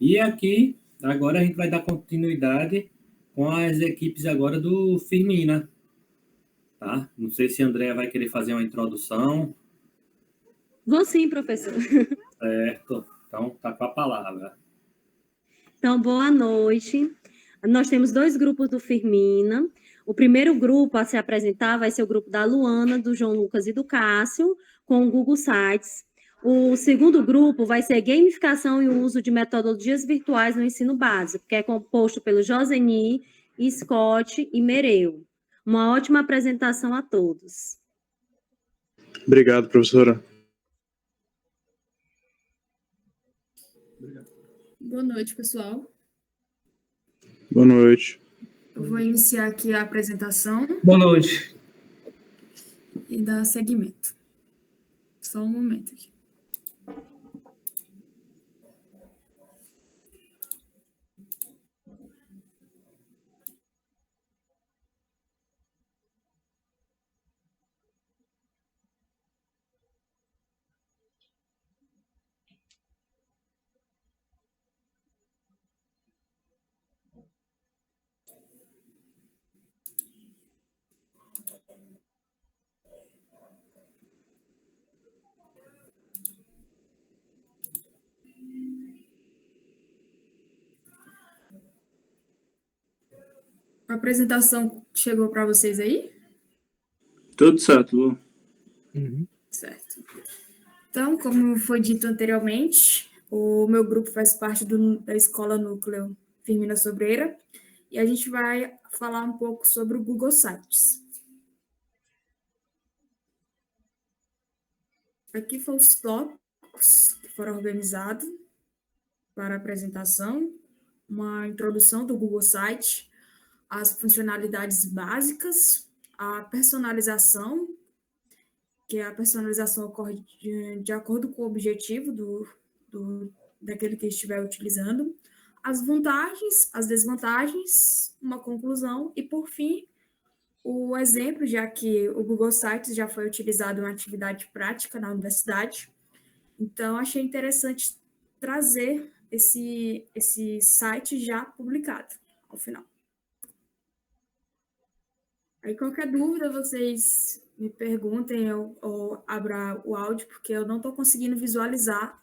E aqui, agora a gente vai dar continuidade com as equipes agora do Firmina, tá? Não sei se a Andrea vai querer fazer uma introdução. Vou sim, professor. Certo, então tá com a palavra. Então, boa noite. Nós temos 2 grupos do Firmina. O primeiro grupo a se apresentar vai ser o grupo da Luana, do João Lucas e do Cássio, com o Google Sites. O segundo grupo vai ser gamificação e o uso de metodologias virtuais no ensino básico, que é composto pelo Joseni, Scott e Mereu. Uma ótima apresentação a todos. Obrigado, professora. Boa noite, pessoal. Boa noite. Eu vou iniciar aqui a apresentação Boa noite. e dar seguimento. Só um momento aqui. A apresentação chegou para vocês aí? Tudo certo, Lu. Certo. Então, como foi dito anteriormente, o meu grupo faz parte da Escola Núcleo Firmina Sobreira e a gente vai falar um pouco sobre o Google Sites. Aqui foram os tópicos que foram organizados para a apresentação, uma introdução do Google Site, as funcionalidades básicas, a personalização, que a personalização ocorre de acordo com o objetivo daquele que estiver utilizando, as vantagens, as desvantagens, uma conclusão e, por fim, o exemplo, já que o Google Sites já foi utilizado em uma atividade prática na universidade. Então, achei interessante trazer esse site já publicado ao final. Aí, qualquer dúvida, vocês me perguntem ou abra o áudio, porque eu não estou conseguindo visualizar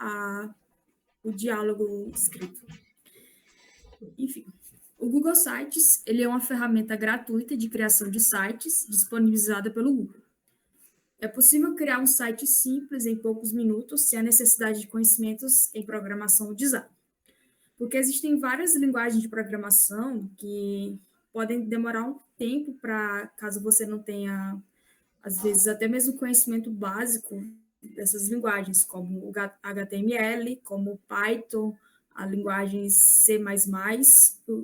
o diálogo escrito. Enfim, o Google Sites ele é uma ferramenta gratuita de criação de sites disponibilizada pelo Google. É possível criar um site simples em poucos minutos sem a necessidade de conhecimentos em programação ou design. Porque existem várias linguagens de programação que podem demorar um tempo para, caso você não tenha, às vezes, até mesmo conhecimento básico dessas linguagens, como o HTML, como o Python, a linguagem C++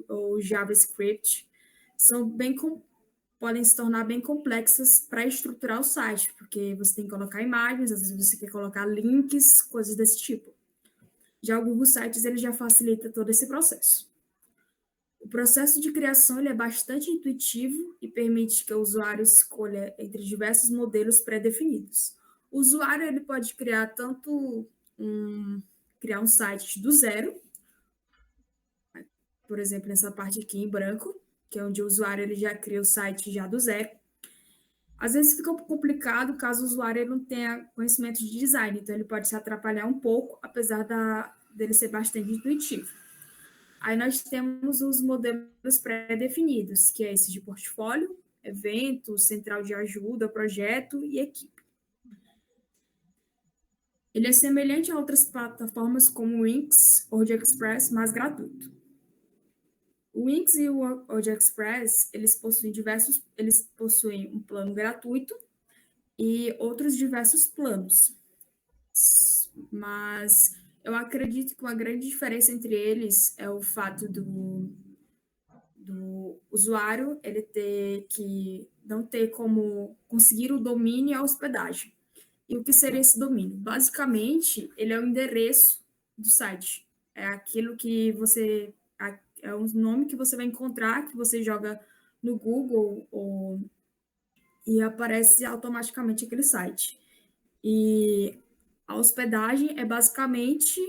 ou JavaScript, podem se tornar bem complexas para estruturar o site, porque você tem que colocar imagens, às vezes você quer colocar links, coisas desse tipo. Já o Google Sites ele já facilita todo esse processo. O processo de criação ele é bastante intuitivo e permite que o usuário escolha entre diversos modelos pré-definidos. O usuário ele pode criar criar um site do zero, por exemplo, nessa parte aqui em branco, que é onde o usuário ele já cria o site já do zero. Às vezes fica um pouco complicado caso o usuário ele não tenha conhecimento de design, então ele pode se atrapalhar um pouco, apesar dele ser bastante intuitivo. Aí nós temos os modelos pré-definidos, que é esse de portfólio, evento, central de ajuda, projeto e equipe. Ele é semelhante a outras plataformas como o Wix ou WordPress, mas gratuito. O Wix e o WordPress, eles possuem um plano gratuito e outros diversos planos. Mas eu acredito que uma grande diferença entre eles é o fato do usuário ele não ter como conseguir o domínio e a hospedagem. E o que seria esse domínio? Basicamente, ele é o endereço do site. É aquilo que é o nome que você vai encontrar, que você joga no Google e aparece automaticamente aquele site. E a hospedagem é basicamente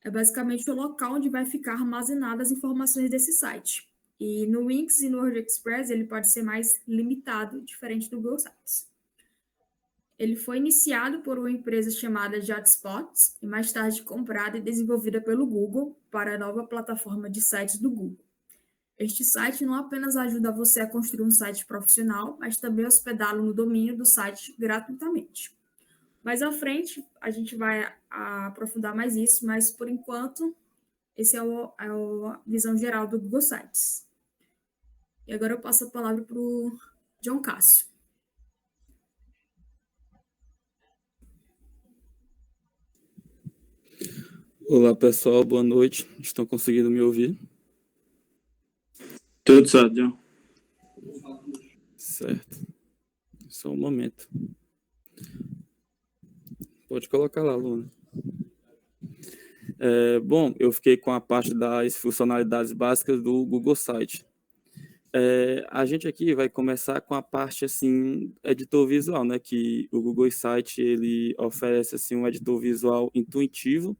É basicamente o local onde vai ficar armazenadas as informações desse site. E no Wix e no WordPress ele pode ser mais limitado, diferente do Google Sites. Ele foi iniciado por uma empresa chamada JotSpot e mais tarde comprada e desenvolvida pelo Google para a nova plataforma de sites do Google. Este site não apenas ajuda você a construir um site profissional, mas também hospedá-lo no domínio do site gratuitamente. Mais à frente, a gente vai aprofundar mais isso, mas, por enquanto, essa é a visão geral do Google Sites. E agora eu passo a palavra para o John Cássio. Olá, pessoal. Boa noite. Estão conseguindo me ouvir? Tudo certo, John. Certo. Só um momento. Pode colocar lá, Luna. Bom, eu fiquei com a parte das funcionalidades básicas do Google Site. A gente aqui vai começar com a parte, assim, editor visual, né? Que o Google Site, ele oferece, assim, um editor visual intuitivo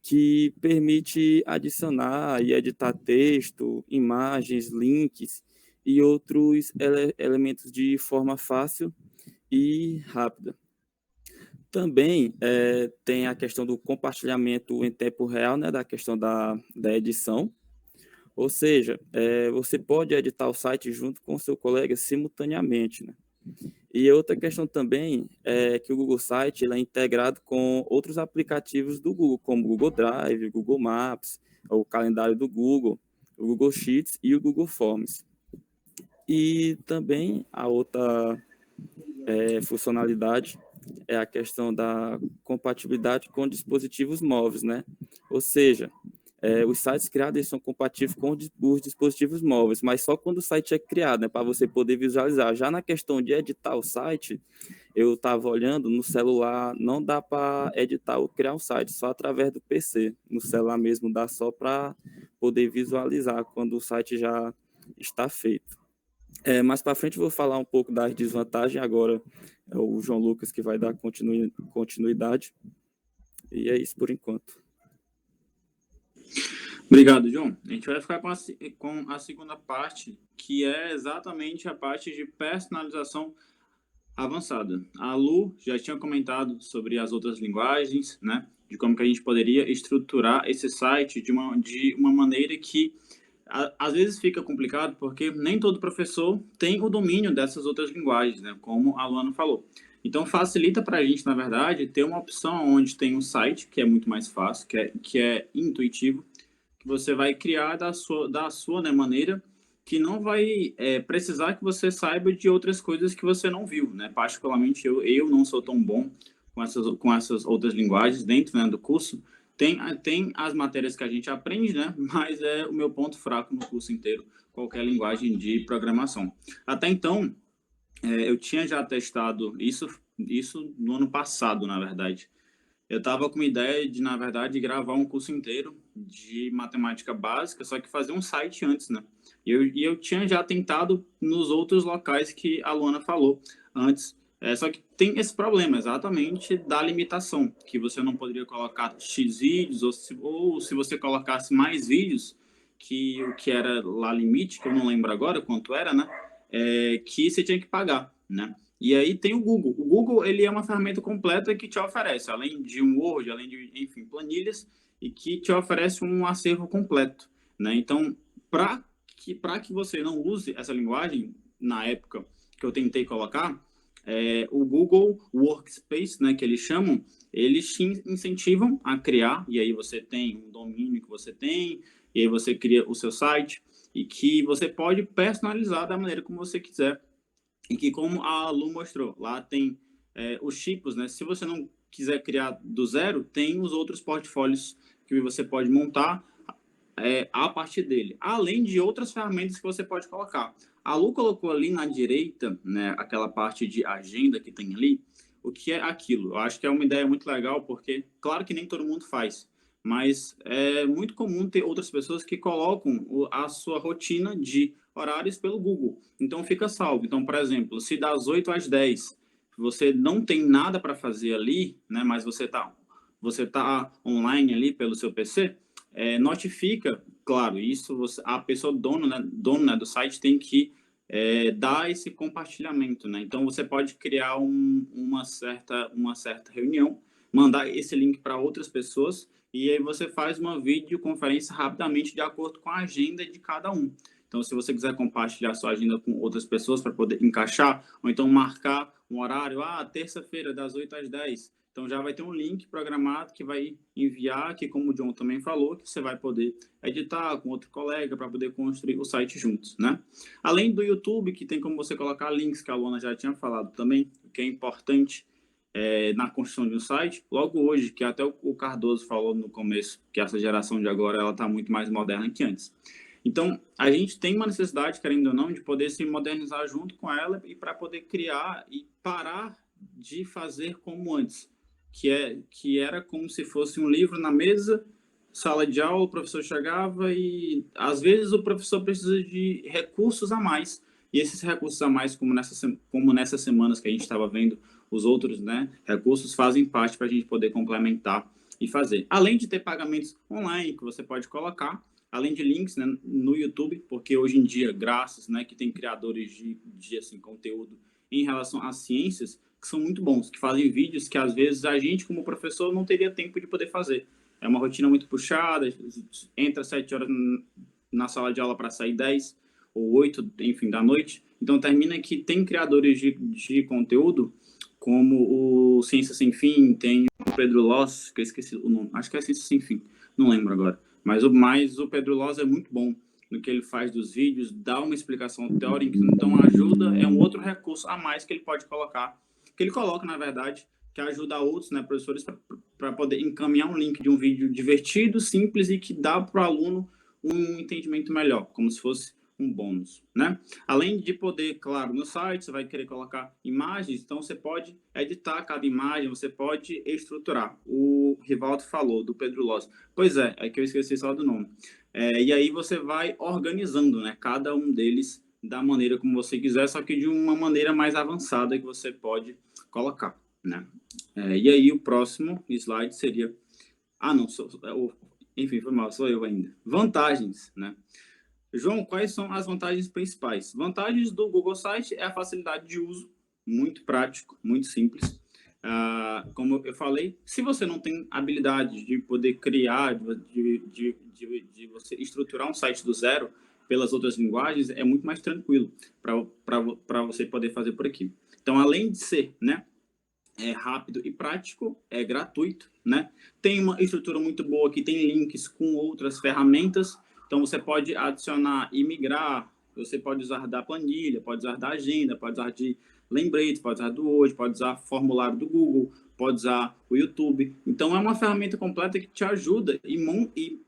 que permite adicionar e editar texto, imagens, links e outros elementos de forma fácil e rápida. Também tem a questão do compartilhamento em tempo real, né, da questão da edição. Ou seja, você pode editar o site junto com o seu colega simultaneamente, né? E outra questão também é que o Google Site ele é integrado com outros aplicativos do Google, como o Google Drive, o Google Maps, o calendário do Google, o Google Sheets e o Google Forms. E também a outra funcionalidade é a questão da compatibilidade com dispositivos móveis, né? Ou seja, os sites criados são compatíveis com os dispositivos móveis, mas só quando o site é criado, né, para você poder visualizar. Já na questão de editar o site, eu estava olhando, no celular não dá para editar ou criar um site, só através do PC. No celular mesmo dá só para poder visualizar quando o site já está feito. Mais para frente eu vou falar um pouco das desvantagens, agora é o João Lucas que vai dar continuidade. E é isso por enquanto. Obrigado, John. A gente vai ficar com a segunda parte, que é exatamente a parte de personalização avançada. A Lu já tinha comentado sobre as outras linguagens, né? De como que a gente poderia estruturar esse site de uma maneira que às vezes fica complicado, porque nem todo professor tem o domínio dessas outras linguagens, né? Como a Luana falou. Então, facilita para a gente, na verdade, ter uma opção onde tem um site, que é muito mais fácil, que é intuitivo, que você vai criar da sua né, maneira, que não vai precisar que você saiba de outras coisas que você não viu, né? Particularmente, eu não sou tão bom com essas outras linguagens dentro, né, do curso. Tem as matérias que a gente aprende, né? Mas é o meu ponto fraco no curso inteiro, qualquer linguagem de programação. Até então, eu tinha já testado isso no ano passado, na verdade. Eu estava com a ideia de, na verdade, gravar um curso inteiro de matemática básica, só que fazer um site antes, né? E eu tinha já tentado nos outros locais que a Luana falou antes. Só que tem esse problema, exatamente, da limitação, que você não poderia colocar X vídeos, ou se você colocasse mais vídeos, que o que era lá limite, que eu não lembro agora quanto era, né? Que você tinha que pagar, né? E aí tem o Google. O Google, ele é uma ferramenta completa que te oferece, além de um Word, além de, enfim, planilhas, e que te oferece um acervo completo, né? Então, para que você não use essa linguagem, na época que eu tentei colocar, o Google Workspace, né, que eles chamam, eles te incentivam a criar, e aí você tem um domínio que você tem, e aí você cria o seu site, e que você pode personalizar da maneira como você quiser. E que, como a Lu mostrou, lá tem os tipos, né? Se você não quiser criar do zero, tem os outros portfólios que você pode montar a partir dele. Além de outras ferramentas que você pode colocar. A Lu colocou ali na direita, né, aquela parte de agenda que tem ali, o que é aquilo. Eu acho que é uma ideia muito legal, porque, claro que nem todo mundo faz, mas é muito comum ter outras pessoas que colocam a sua rotina de horários pelo Google. Então, fica salvo. Então, por exemplo, se das 8 às 10 você não tem nada para fazer ali, né, mas você está você está online ali pelo seu PC, notifica, claro, isso a pessoa dono, né, do site tem que dar esse compartilhamento, né? Então você pode criar uma certa reunião, mandar esse link para outras pessoas e aí você faz uma videoconferência rapidamente de acordo com a agenda de cada um. Então, se você quiser compartilhar sua agenda com outras pessoas para poder encaixar, ou então marcar um horário, terça-feira, das 8 às 10. Então, já vai ter um link programado que vai enviar, que como o John também falou, que você vai poder editar com outro colega para poder construir o site juntos, né? Além do YouTube, que tem como você colocar links, que a Luana já tinha falado também, que é importante na construção de um site. Logo hoje, que até o Cardoso falou no começo, que essa geração de agora ela está muito mais moderna que antes. Então, a gente tem uma necessidade, querendo ou não, de poder se modernizar junto com ela e para poder criar e parar de fazer como antes, que era como se fosse um livro na mesa, sala de aula, o professor chegava e, às vezes, o professor precisa de recursos a mais. E esses recursos a mais, como nessas semanas que a gente estava vendo os outros, né, recursos, fazem parte para a gente poder complementar e fazer. Além de ter pagamentos online que você pode colocar, além de links, né, no YouTube, porque hoje em dia, graças, né, que tem criadores de assim, conteúdo em relação às ciências, que são muito bons, que fazem vídeos que às vezes a gente, como professor, não teria tempo de poder fazer. É uma rotina muito puxada, entra 7 horas na sala de aula para sair 10 ou 8, enfim, da noite. Então, termina que tem criadores de conteúdo, como o Ciência Sem Fim, tem o Pedro Loss, que eu esqueci o nome, acho que é Ciência Sem Fim, não lembro agora. Mas o Pedro Loss é muito bom no que ele faz dos vídeos, dá uma explicação teórica, então ajuda, é um outro recurso a mais que ele pode colocar, que ele coloca, na verdade, que ajuda outros, né, professores para poder encaminhar um link de um vídeo divertido, simples e que dá para o aluno um entendimento melhor, como se fosse um bônus, né? Além de poder, claro, no site você vai querer colocar imagens, então você pode editar cada imagem, você pode estruturar. O Rivaldo falou do Pedro Loss. Pois é que eu esqueci só do nome. E aí você vai organizando, né? Cada um deles da maneira como você quiser, só que de uma maneira mais avançada que você pode colocar, né? E aí o próximo slide seria... enfim, foi mal, sou eu ainda. Vantagens, né? João, quais são as vantagens principais? Vantagens do Google Site é a facilidade de uso, muito prático, muito simples. Como eu falei, se você não tem habilidade de poder criar, de você estruturar um site do zero pelas outras linguagens, é muito mais tranquilo para você poder fazer por aqui. Então, além de ser, né, rápido e prático, é gratuito, né? Tem uma estrutura muito boa que tem links com outras ferramentas. Então, você pode adicionar e migrar, você pode usar da planilha, pode usar da agenda, pode usar de lembrete, pode usar do Word, pode usar formulário do Google, pode usar o YouTube. Então, é uma ferramenta completa que te ajuda e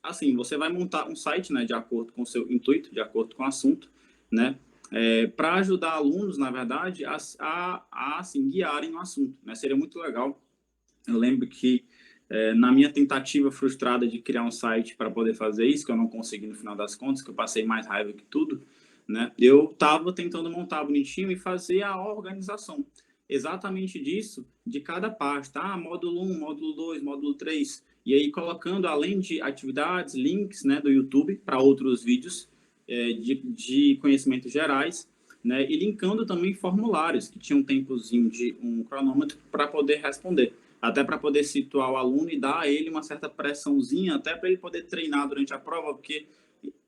assim, você vai montar um site, né, de acordo com o seu intuito, de acordo com o assunto, né, para ajudar alunos, na verdade, a assim, guiarem no assunto, né? Seria muito legal. Eu lembro que na minha tentativa frustrada de criar um site para poder fazer isso, que eu não consegui no final das contas, que eu passei mais raiva que tudo, né? Eu estava tentando montar bonitinho e fazer a organização exatamente disso, de cada parte, tá? Módulo 1, módulo 2, módulo 3, e aí colocando, além de atividades, links, né, do YouTube para outros vídeos de conhecimentos gerais, né? E linkando também formulários, que tinham um tempozinho de um cronômetro para poder responder. Até para poder situar o aluno e dar a ele uma certa pressãozinha, até para ele poder treinar durante a prova, porque,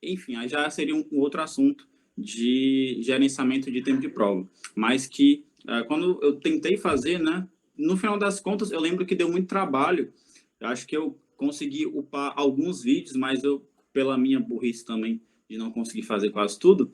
enfim, aí já seria um outro assunto de gerenciamento de tempo de prova. Mas que, quando eu tentei fazer, né, no final das contas, eu lembro que deu muito trabalho. Eu acho que eu consegui upar alguns vídeos, mas eu, pela minha burrice também, de não conseguir fazer quase tudo,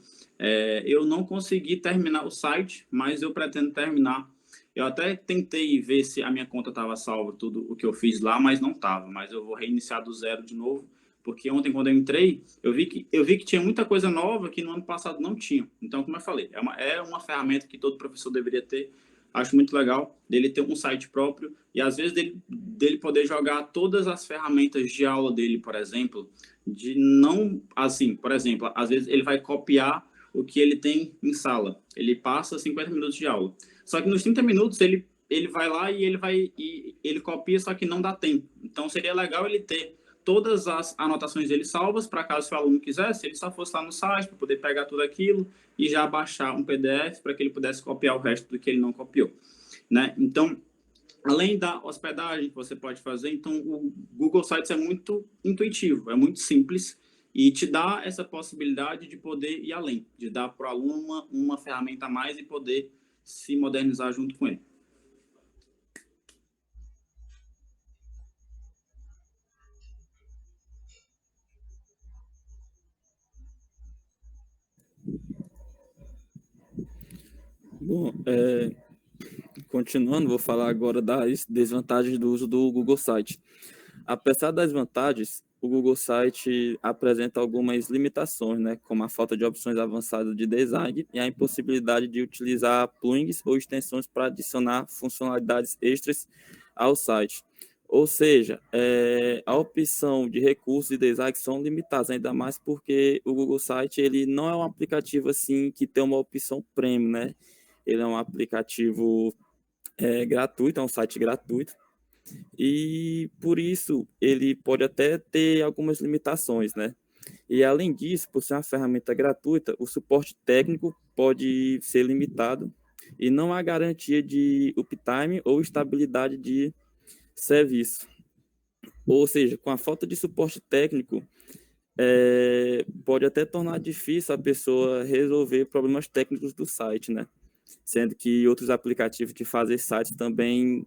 eu não consegui terminar o site, mas eu pretendo terminar. Eu até tentei ver se a minha conta estava salva, tudo o que eu fiz lá, mas não estava. Mas eu vou reiniciar do zero de novo, porque ontem, quando eu entrei, eu vi que tinha muita coisa nova que no ano passado não tinha. Então, como eu falei, é uma ferramenta que todo professor deveria ter. Acho muito legal dele ter um site próprio e, às vezes, dele poder jogar todas as ferramentas de aula dele, por exemplo, de não... Assim, por exemplo, às vezes ele vai copiar o que ele tem em sala. Ele passa 50 minutos de aula. Só que nos 30 minutos ele ele vai lá e ele copia, só que não dá tempo. Então, seria legal ele ter todas as anotações dele salvas, para caso o aluno quisesse, ele só fosse lá no site para poder pegar tudo aquilo e já baixar um PDF para que ele pudesse copiar o resto do que ele não copiou, né? Então, além da hospedagem que você pode fazer, então o Google Sites é muito intuitivo, é muito simples e te dá essa possibilidade de poder ir além, de dar para o aluno uma ferramenta a mais e poder se modernizar junto com ele. Bom, continuando, vou falar agora das desvantagens do uso do Google Site. Apesar das vantagens, o Google Site apresenta algumas limitações, né, como a falta de opções avançadas de design e a impossibilidade de utilizar plugins ou extensões para adicionar funcionalidades extras ao site. Ou seja, a opção de recursos e design são limitadas, ainda mais porque o Google Site ele não é um aplicativo assim que tem uma opção premium, né? Ele é um aplicativo gratuito, é um site gratuito, e por isso ele pode até ter algumas limitações, né? E além disso, por ser uma ferramenta gratuita, o suporte técnico pode ser limitado e não há garantia de uptime ou estabilidade de serviço. Ou seja, com a falta de suporte técnico, pode até tornar difícil a pessoa resolver problemas técnicos do site, né? Sendo que outros aplicativos que fazem sites também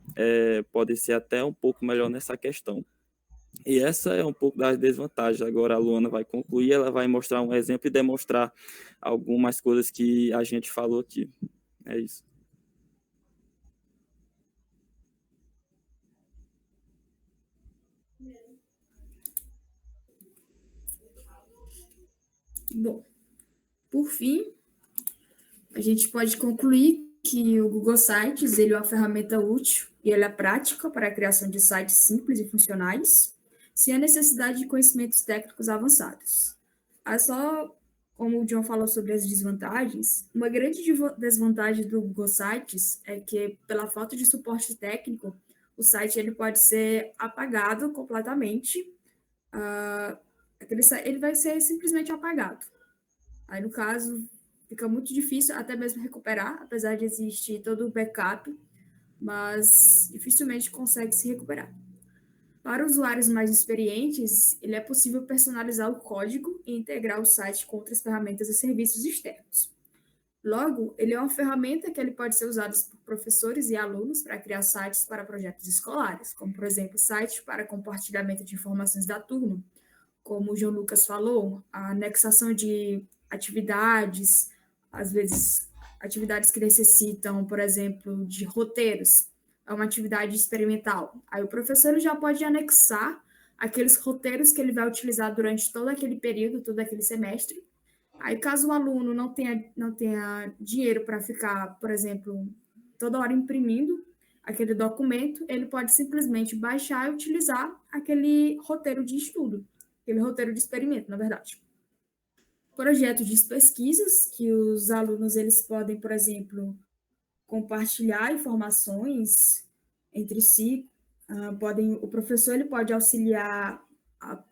podem ser até um pouco melhor nessa questão. E essa é um pouco das desvantagens. Agora a Luana vai concluir, ela vai mostrar um exemplo e demonstrar algumas coisas que a gente falou aqui. É isso. Bom, por fim, a gente pode concluir que o Google Sites ele é uma ferramenta útil e ela é prática para a criação de sites simples e funcionais, sem a necessidade de conhecimentos técnicos avançados. Só como o John falou sobre as desvantagens, uma grande desvantagem do Google Sites é que, pela falta de suporte técnico, o site ele pode ser apagado completamente. Ele vai ser simplesmente apagado. Aí, no caso, fica muito difícil até mesmo recuperar, apesar de existir todo o backup, mas dificilmente consegue se recuperar. Para usuários mais experientes, ele é possível personalizar o código e integrar o site com outras ferramentas e serviços externos. Logo, ele é uma ferramenta que ele pode ser usado por professores e alunos para criar sites para projetos escolares, como, por exemplo, sites para compartilhamento de informações da turma, como o João Lucas falou, a anexação de atividades, às vezes atividades que necessitam, por exemplo, de roteiros, é uma atividade experimental. Aí o professor já pode anexar aqueles roteiros que ele vai utilizar durante todo aquele período, todo aquele semestre. Aí, caso o aluno não tenha dinheiro para ficar, por exemplo, toda hora imprimindo aquele documento, ele pode simplesmente baixar e utilizar aquele roteiro de estudo, aquele roteiro de experimento, na verdade. Projetos de pesquisas, que os alunos eles podem, por exemplo, compartilhar informações entre si, o professor ele pode auxiliar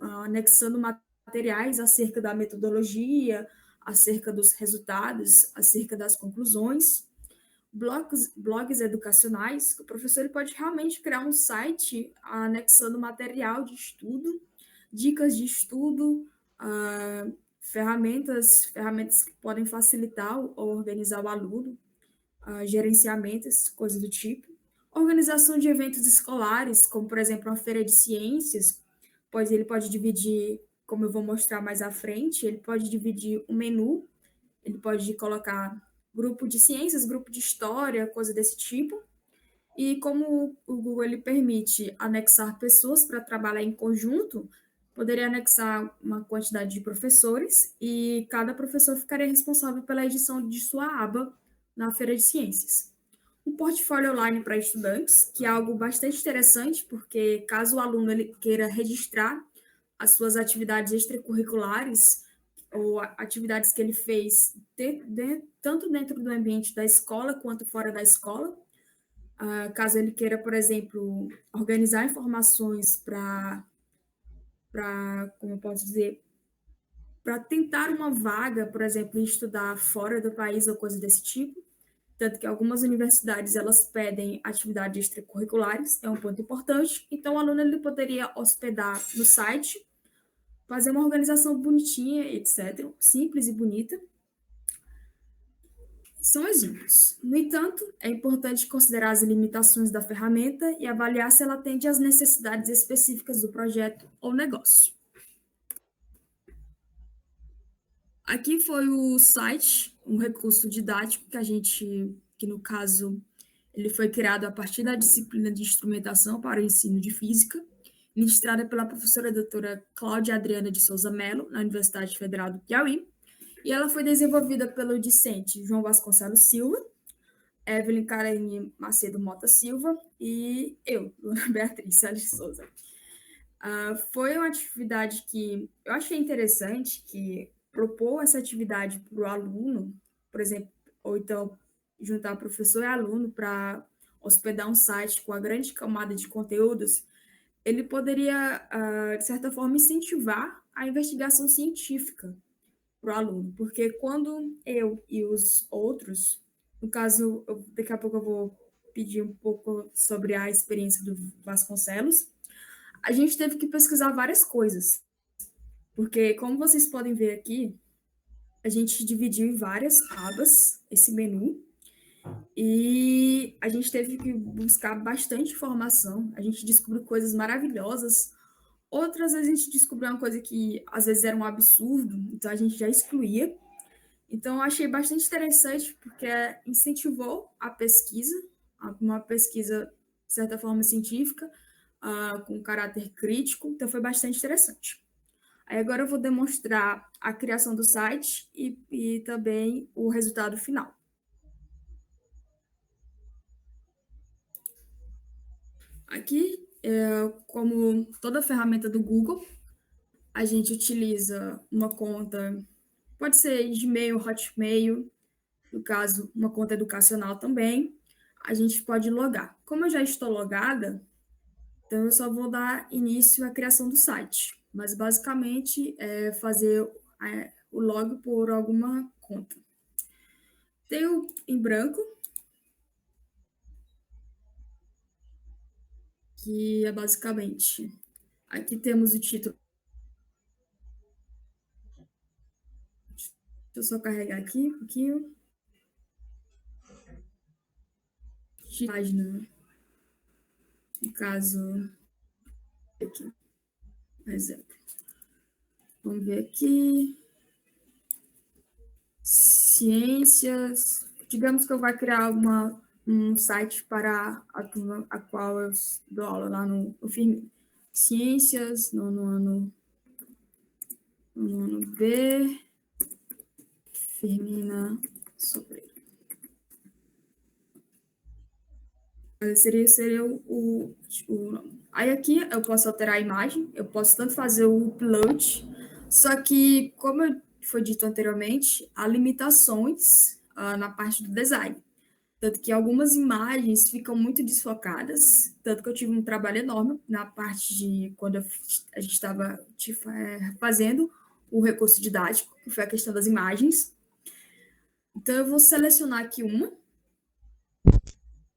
anexando materiais acerca da metodologia, acerca dos resultados, acerca das conclusões, blogs educacionais, o professor ele pode realmente criar um site anexando material de estudo, dicas de estudo, ferramentas que podem facilitar ou organizar o aluno, gerenciamentos, coisas do tipo. Organização de eventos escolares, como, por exemplo, uma feira de ciências, pois ele pode dividir, como eu vou mostrar mais à frente, ele pode dividir um menu, ele pode colocar grupo de ciências, grupo de história, coisa desse tipo. E como o Google ele permite anexar pessoas para trabalhar em conjunto, poderia anexar uma quantidade de professores e cada professor ficaria responsável pela edição de sua aba na feira de ciências. Um portfólio online para estudantes, que é algo bastante interessante, porque caso o aluno ele queira registrar as suas atividades extracurriculares ou atividades que ele fez tanto dentro do ambiente da escola quanto fora da escola, caso ele queira, por exemplo, organizar informações como eu posso dizer, para tentar uma vaga, por exemplo, estudar fora do país ou coisa desse tipo. Tanto que algumas universidades elas pedem atividades extracurriculares, é um ponto importante. Então, o aluno ele poderia hospedar no site, fazer uma organização bonitinha, etc., simples e bonita. São exemplos. No entanto, é importante considerar as limitações da ferramenta e avaliar se ela atende às necessidades específicas do projeto ou negócio. Aqui foi o site, um recurso didático que no caso, ele foi criado a partir da disciplina de instrumentação para o ensino de física, ministrada pela professora doutora Cláudia Adriana de Souza Mello, na Universidade Federal do Piauí, e ela foi desenvolvida pelo discente João Vasconcelos Silva, Evelyn Karine Macedo Mota Silva e eu, Luana Beatriz Salles de Souza. Foi uma atividade que eu achei interessante, que propor essa atividade para o aluno, por exemplo, ou então juntar professor e aluno para hospedar um site com a grande camada de conteúdos, ele poderia, de certa forma, incentivar a investigação científica para o aluno, porque quando eu e os outros, no caso, daqui a pouco eu vou pedir um pouco sobre a experiência do Vasconcelos, a gente teve que pesquisar várias coisas, porque, como vocês podem ver aqui, a gente dividiu em várias abas esse menu, e a gente teve que buscar bastante informação, a gente descobriu coisas maravilhosas, outras vezes a gente descobriu uma coisa que às vezes era um absurdo, então a gente já excluía. Então, eu achei bastante interessante, porque incentivou a pesquisa, uma pesquisa, de certa forma, científica, com caráter crítico, então foi bastante interessante. Aí agora eu vou demonstrar a criação do site e também o resultado final. Aqui, como toda ferramenta do Google, a gente utiliza uma conta, pode ser Gmail, Hotmail, no caso, uma conta educacional também, a gente pode logar. Como eu já estou logada, então eu só vou dar início à criação do site, mas basicamente é fazer o log por alguma conta. Tenho em branco, que é basicamente, aqui temos o título. Deixa eu só carregar aqui um pouquinho. Página, no caso, aqui, por exemplo. Vamos ver aqui. Ciências. Digamos que eu vou criar um site para a turma a qual eu dou aula lá no Firmino. Ciências, no ano B, Firmina Sobreiro. Seria o nome. Aí aqui eu posso alterar a imagem, eu posso tanto fazer o upload, só que, como foi dito anteriormente, há limitações na parte do design. Tanto que algumas imagens ficam muito desfocadas, tanto que eu tive um trabalho enorme na parte de quando a gente estava fazendo o recurso didático, que foi a questão das imagens. Então, eu vou selecionar aqui uma,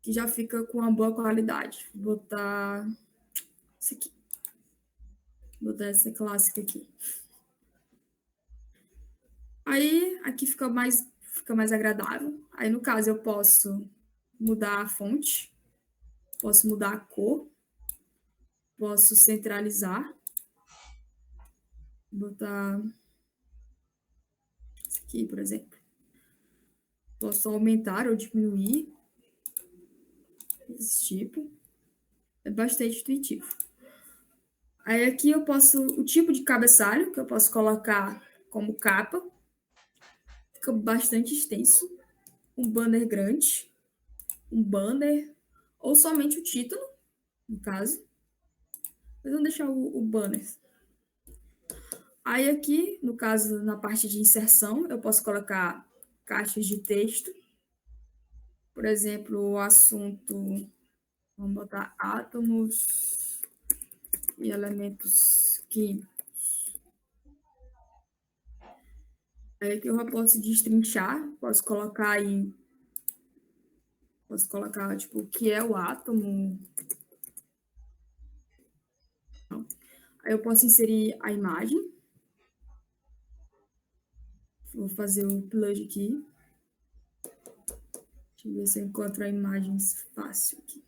que já fica com uma boa qualidade. Vou botar isso aqui. Vou botar essa clássica aqui. Aí, aqui fica mais agradável. Aí, no caso, eu posso mudar a fonte, posso mudar a cor, posso centralizar, botar isso aqui, por exemplo. Posso aumentar ou diminuir esse tipo. É bastante intuitivo. Aí aqui eu posso, o tipo de cabeçalho que eu posso colocar como capa, fica bastante extenso. Um banner grande, um banner, ou somente o título, no caso. Mas vamos deixar o banner. Aí aqui, no caso, na parte de inserção, eu posso colocar caixas de texto. Por exemplo, o assunto, vamos botar átomos e elementos químicos. Aí aqui eu já posso destrinchar, posso colocar aí, tipo, o que é o átomo. Aí eu posso inserir a imagem. Vou fazer o plug aqui. Deixa eu ver se eu encontro a imagem fácil aqui.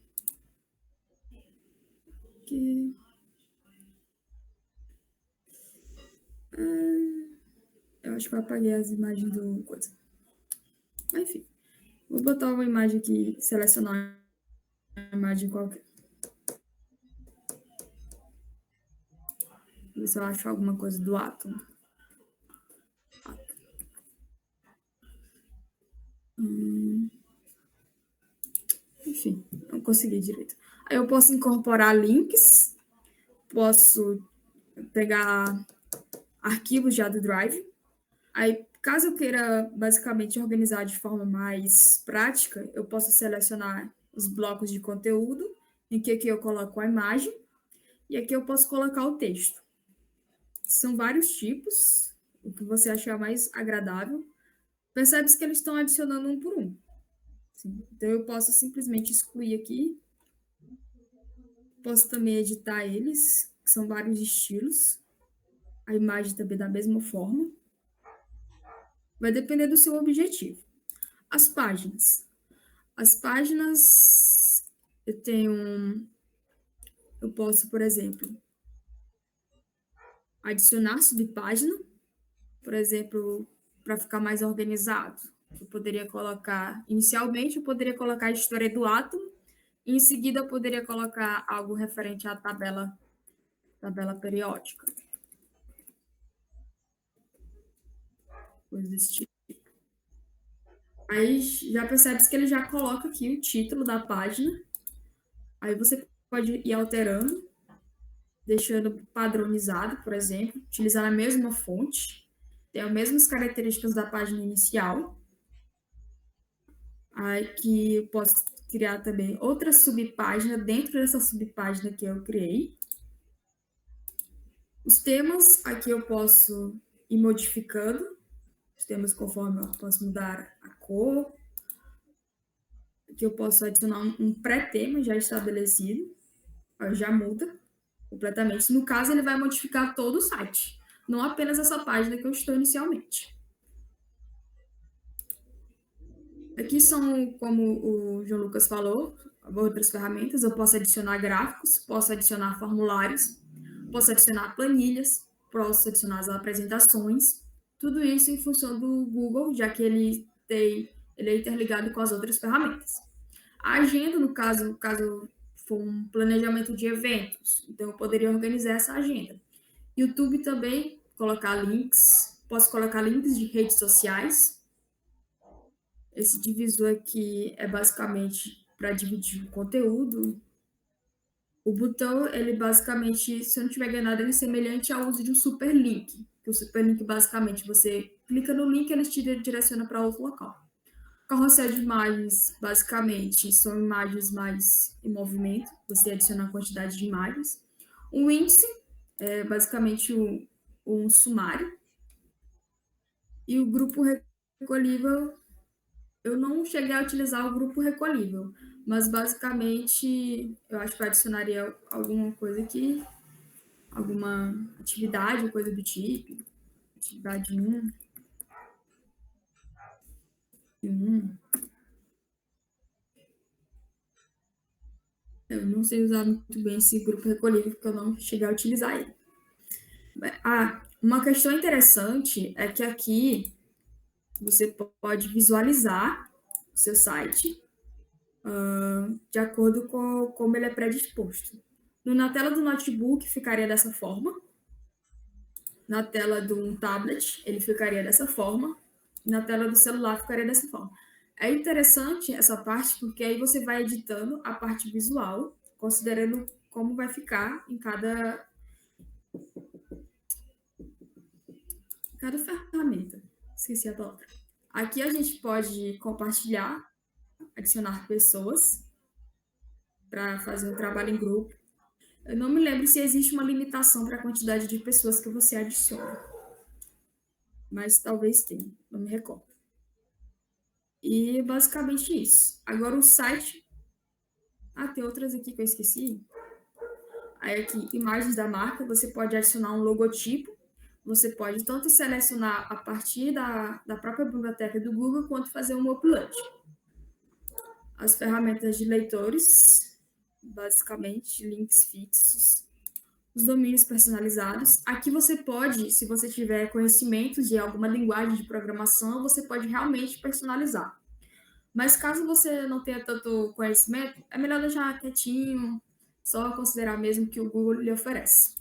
Eu acho que eu apaguei as imagens do coisa. Enfim, vou botar uma imagem aqui, selecionar uma imagem qualquer. Ver se eu acho alguma coisa do átomo. Enfim, não consegui direito. Aí eu posso incorporar links, posso pegar arquivos já do Drive. Aí, caso eu queira basicamente organizar de forma mais prática, eu posso selecionar os blocos de conteúdo, em que aqui eu coloco a imagem, e aqui eu posso colocar o texto. São vários tipos, o que você achar mais agradável. Percebe-se que eles estão adicionando um por um. Então, eu posso simplesmente excluir aqui. Posso também editar eles, que são vários estilos. A imagem também da mesma forma. Vai depender do seu objetivo. As páginas. As páginas, eu posso, por exemplo, adicionar subpágina, por exemplo, para ficar mais organizado. Eu poderia colocar, inicialmente, eu poderia colocar a história do átomo, e em seguida eu poderia colocar algo referente à tabela periódica. Coisa desse tipo. Aí já percebe que ele já coloca aqui o título da página. Aí você pode ir alterando, deixando padronizado, por exemplo, utilizar a mesma fonte, tem as mesmas características da página inicial. Aqui eu posso criar também outra subpágina dentro dessa subpágina que eu criei. Os temas, aqui eu posso ir modificando os temas conforme eu posso mudar a cor. Aqui eu posso adicionar um pré-tema já estabelecido, já muda completamente. No caso, ele vai modificar todo o site, não apenas essa página que eu estou inicialmente. Aqui são, como o João Lucas falou, outras ferramentas. Eu posso adicionar gráficos, posso adicionar formulários, posso adicionar planilhas, posso adicionar as apresentações. Tudo isso em função do Google, já que ele é interligado com as outras ferramentas. A agenda, no caso for um planejamento de eventos, então eu poderia organizar essa agenda. YouTube também, colocar links, posso colocar links de redes sociais. Esse divisor aqui é basicamente para dividir o conteúdo. O botão, ele basicamente, se eu não estiver enganado, ele é semelhante ao uso de um super link. O super link, basicamente, você clica no link e ele te direciona para outro local. Carrossel de imagens, basicamente, são imagens mais em movimento. Você adiciona a quantidade de imagens. Um índice é basicamente um sumário. E o grupo recolhível, eu não cheguei a utilizar o grupo recolhível, mas basicamente eu acho que eu adicionaria alguma coisa aqui, alguma atividade, coisa do tipo, atividade 1. Eu não sei usar muito bem esse grupo recolhível, porque eu não cheguei a utilizar ele. Uma questão interessante é que aqui você pode visualizar o seu site de acordo com como ele é predisposto. Na tela do notebook ficaria dessa forma. Na tela de um tablet, ele ficaria dessa forma. Na tela do celular, ficaria dessa forma. É interessante essa parte, porque aí você vai editando a parte visual, considerando como vai ficar em cada ferramenta. Esqueci a palavra. Aqui a gente pode compartilhar adicionar pessoas para fazer um trabalho em grupo. Eu não me lembro se existe uma limitação para a quantidade de pessoas que você adiciona, mas talvez tenha, não me recordo. E basicamente isso. Agora o site... tem outras aqui que eu esqueci. Aí aqui, imagens da marca, você pode adicionar um logotipo, você pode tanto selecionar a partir da própria biblioteca do Google, quanto fazer um upload. As ferramentas de leitores, basicamente, links fixos, os domínios personalizados. Aqui você pode, se você tiver conhecimento de alguma linguagem de programação, você pode realmente personalizar. Mas caso você não tenha tanto conhecimento, é melhor deixar quietinho, só considerar mesmo que o Google lhe oferece.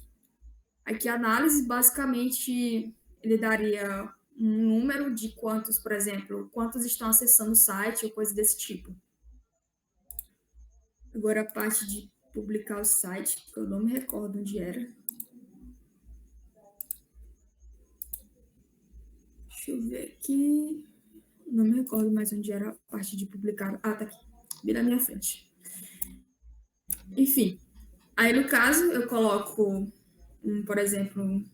Aqui a análise, basicamente, ele daria um número de quantos, por exemplo, quantos estão acessando o site ou coisa desse tipo. Agora a parte de publicar o site, que eu não me recordo onde era. Deixa eu ver aqui. Não me recordo mais onde era a parte de publicar. Tá aqui. Bem na minha frente. Enfim. Aí, no caso, eu coloco, por exemplo,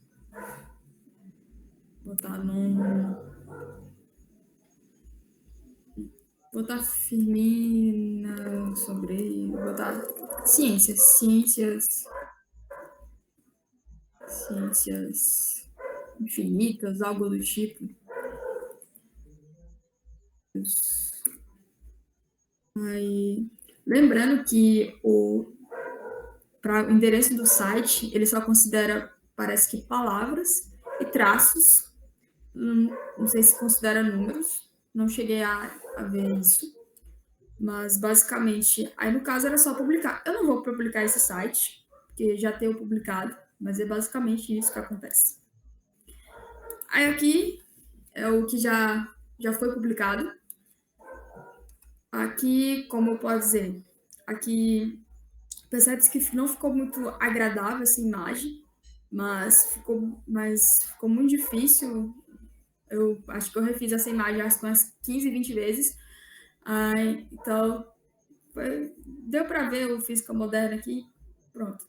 botar Firmina sobre... botar ciências infinitas, algo do tipo. Aí, lembrando que para o endereço do site, ele só considera, parece que, palavras e traços. Não sei se considera números, não cheguei a ver isso. Mas, basicamente, aí no caso era só publicar. Eu não vou publicar esse site, porque já tenho publicado, mas é basicamente isso que acontece. Aí aqui é o que já foi publicado. Aqui, como eu posso dizer, aqui percebe-se que não ficou muito agradável essa imagem, mas ficou muito difícil. Eu acho que eu refiz essa imagem umas 15, 20 vezes. Então, deu para ver o Física Moderna aqui. Pronto.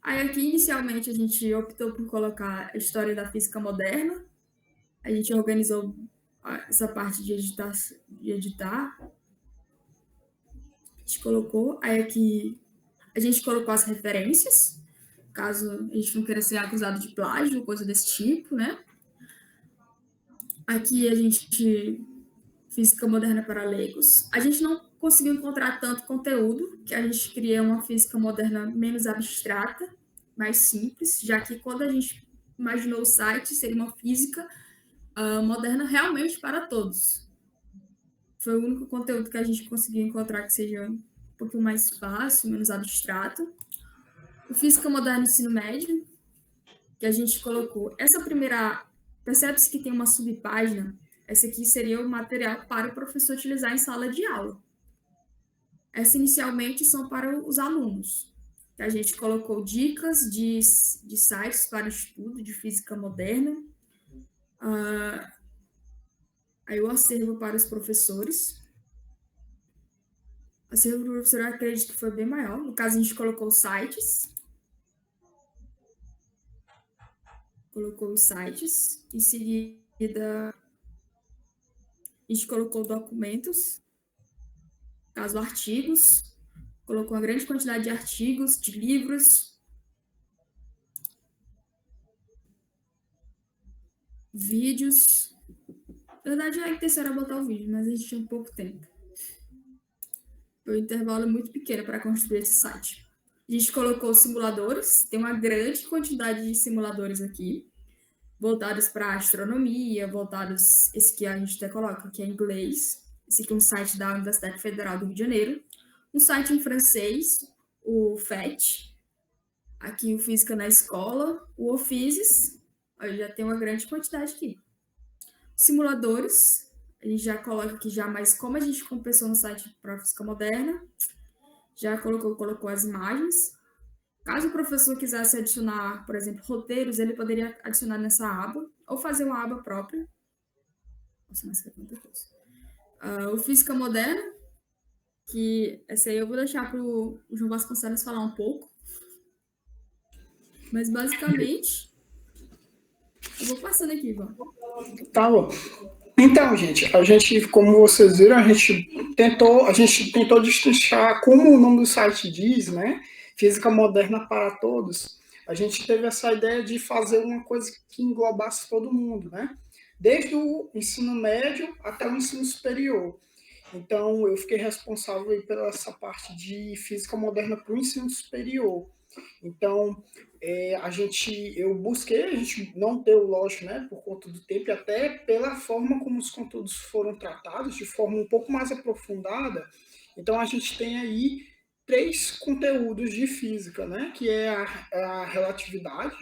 Aí aqui, inicialmente, a gente optou por colocar a história da Física Moderna. A gente organizou essa parte de editar. A gente colocou. Aí aqui, a gente colocou as referências, caso a gente não queira ser acusado de plágio, coisa desse tipo, né? Aqui a gente... Física Moderna para leigos. A gente não conseguiu encontrar tanto conteúdo, que a gente cria uma física moderna menos abstrata, mais simples, já que quando a gente imaginou o site, seria uma física moderna realmente para todos. Foi o único conteúdo que a gente conseguiu encontrar que seja um pouquinho mais fácil, menos abstrato. O Física Moderna Ensino Médio, que a gente colocou. Essa primeira... Percebe-se que tem uma subpágina. Essa aqui seria o material para o professor utilizar em sala de aula. Essa, inicialmente, são para os alunos. A gente colocou dicas de sites para estudo de física moderna. Aí o acervo para os professores. O acervo do professor, eu acredito que foi bem maior. No caso, a gente colocou sites. Colocou os sites. Em seguida... A gente colocou documentos, caso artigos, colocou uma grande quantidade de artigos, de livros, vídeos. Na verdade, a intenção era botar o vídeo, mas a gente tinha pouco tempo. Foi um intervalo muito pequeno para construir esse site. A gente colocou simuladores, tem uma grande quantidade de simuladores aqui, voltados para astronomia, voltados... Esse que a gente até coloca, que é em inglês. Esse aqui é um site da Universidade Federal do Rio de Janeiro. Um site em francês, o FET. Aqui o Física na Escola. O Ofises. Olha, já tem uma grande quantidade aqui. Simuladores. A gente já coloca aqui já, mas como a gente compensou no site para Física Moderna, já colocou as imagens. Caso o professor quisesse adicionar, por exemplo, roteiros, ele poderia adicionar nessa aba, ou fazer uma aba própria. Nossa, mas que muita coisa. O Física Moderna, que essa aí eu vou deixar para o João Vasconcelos falar um pouco. Mas, basicamente, eu vou passando aqui, Ivan. Tá bom. Então, gente, como vocês viram, a gente tentou destrinchar, como o nome do site diz, né? Física moderna para todos. A gente teve essa ideia de fazer uma coisa que englobasse todo mundo, né? Desde o ensino médio até o ensino superior. Então, eu fiquei responsável aí pela essa parte de física moderna para o ensino superior. Então, a gente não deu, lógico, né, por conta do tempo, e até pela forma como os conteúdos foram tratados, de forma um pouco mais aprofundada. Então, a gente tem aí 3 conteúdos de física, né, que é a relatividade,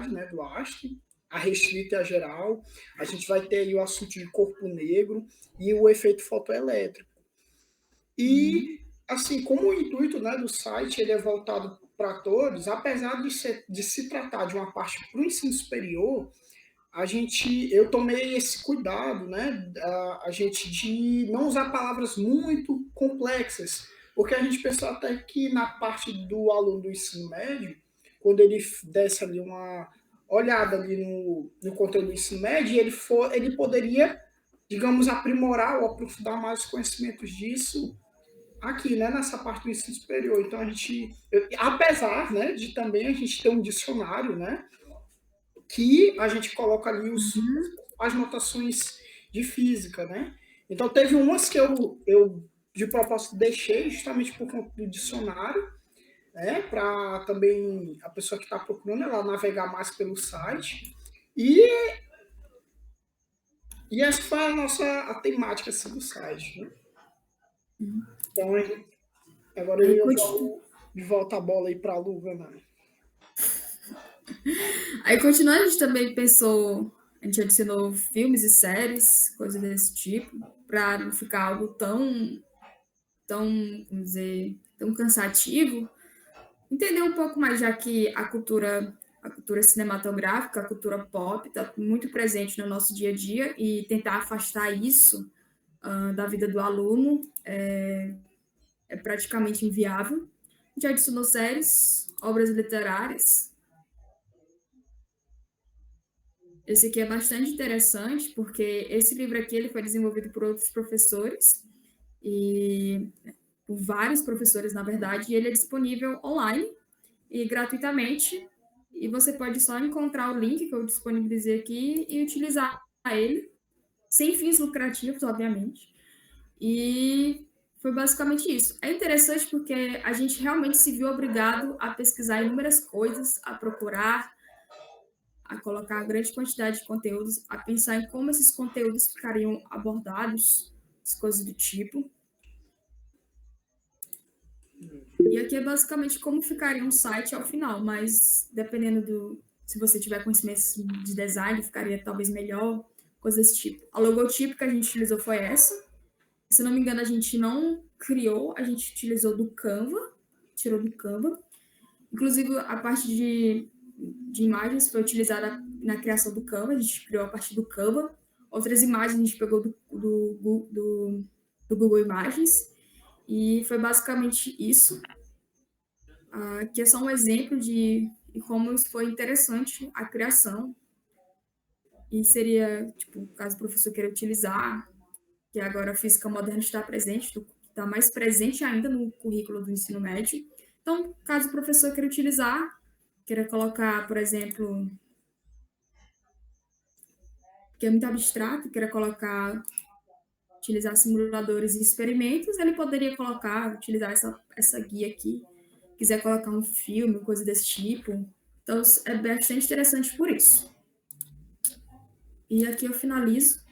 né, do Einstein, a restrita e a geral. A gente vai ter aí o assunto de corpo negro e o efeito fotoelétrico. E, assim, como o intuito, né, do site ele é voltado para todos, apesar de se tratar de uma parte para o ensino superior, eu tomei esse cuidado, né, de não usar palavras muito complexas, porque a gente pensou até que na parte do aluno do ensino médio, quando ele desse ali uma olhada ali no conteúdo do ensino médio, ele poderia, digamos, aprimorar ou aprofundar mais os conhecimentos disso aqui, né, nessa parte do ensino superior. Então, apesar, né, de também a gente ter um dicionário, né, que a gente coloca ali as notações de física, né. Então, teve umas que eu de propósito, deixei justamente por conta do dicionário, né, para também a pessoa que está procurando ela navegar mais pelo site. E essa foi a temática assim, do site, né. Então, agora eu jogo de volta a bola aí para a Lu, né? Aí, continuando, a gente também pensou, a gente adicionou filmes e séries, coisas desse tipo, para não ficar algo tão, vamos dizer, tão cansativo. Entender um pouco mais, já que a cultura cinematográfica, a cultura pop, está muito presente no nosso dia a dia, e tentar afastar isso da vida do aluno é praticamente inviável. A gente adicionou séries, obras literárias. Esse aqui é bastante interessante, porque esse livro aqui ele foi desenvolvido por outros professores, e por vários professores, na verdade, e ele é disponível online e gratuitamente, e você pode só encontrar o link que eu disponibilizei aqui e utilizar ele, sem fins lucrativos, obviamente. E foi basicamente isso. É interessante porque a gente realmente se viu obrigado a pesquisar inúmeras coisas, a procurar, a colocar grande quantidade de conteúdos, a pensar em como esses conteúdos ficariam abordados, as coisas do tipo. E aqui é basicamente como ficaria um site ao final, mas dependendo se você tiver conhecimentos de design, ficaria talvez melhor, coisas desse tipo. A logotipo que a gente utilizou foi essa. Se não me engano, a gente não criou, a gente utilizou do Canva, tirou do Canva. Inclusive, a parte de imagens foi utilizada na criação do Canva, a gente criou a partir do Canva. Outras imagens a gente pegou do Google Imagens. E foi basicamente isso. Aqui é só um exemplo de como isso foi interessante, a criação. E seria, tipo, caso o professor queira utilizar, que agora a física moderna está presente, está mais presente ainda no currículo do ensino médio. Então, caso o professor queira utilizar, queira colocar, por exemplo, que é muito abstrato, queira utilizar simuladores e experimentos, ele poderia utilizar essa guia aqui. Quiser colocar um filme, coisa desse tipo. Então, é bastante interessante por isso. E aqui eu finalizo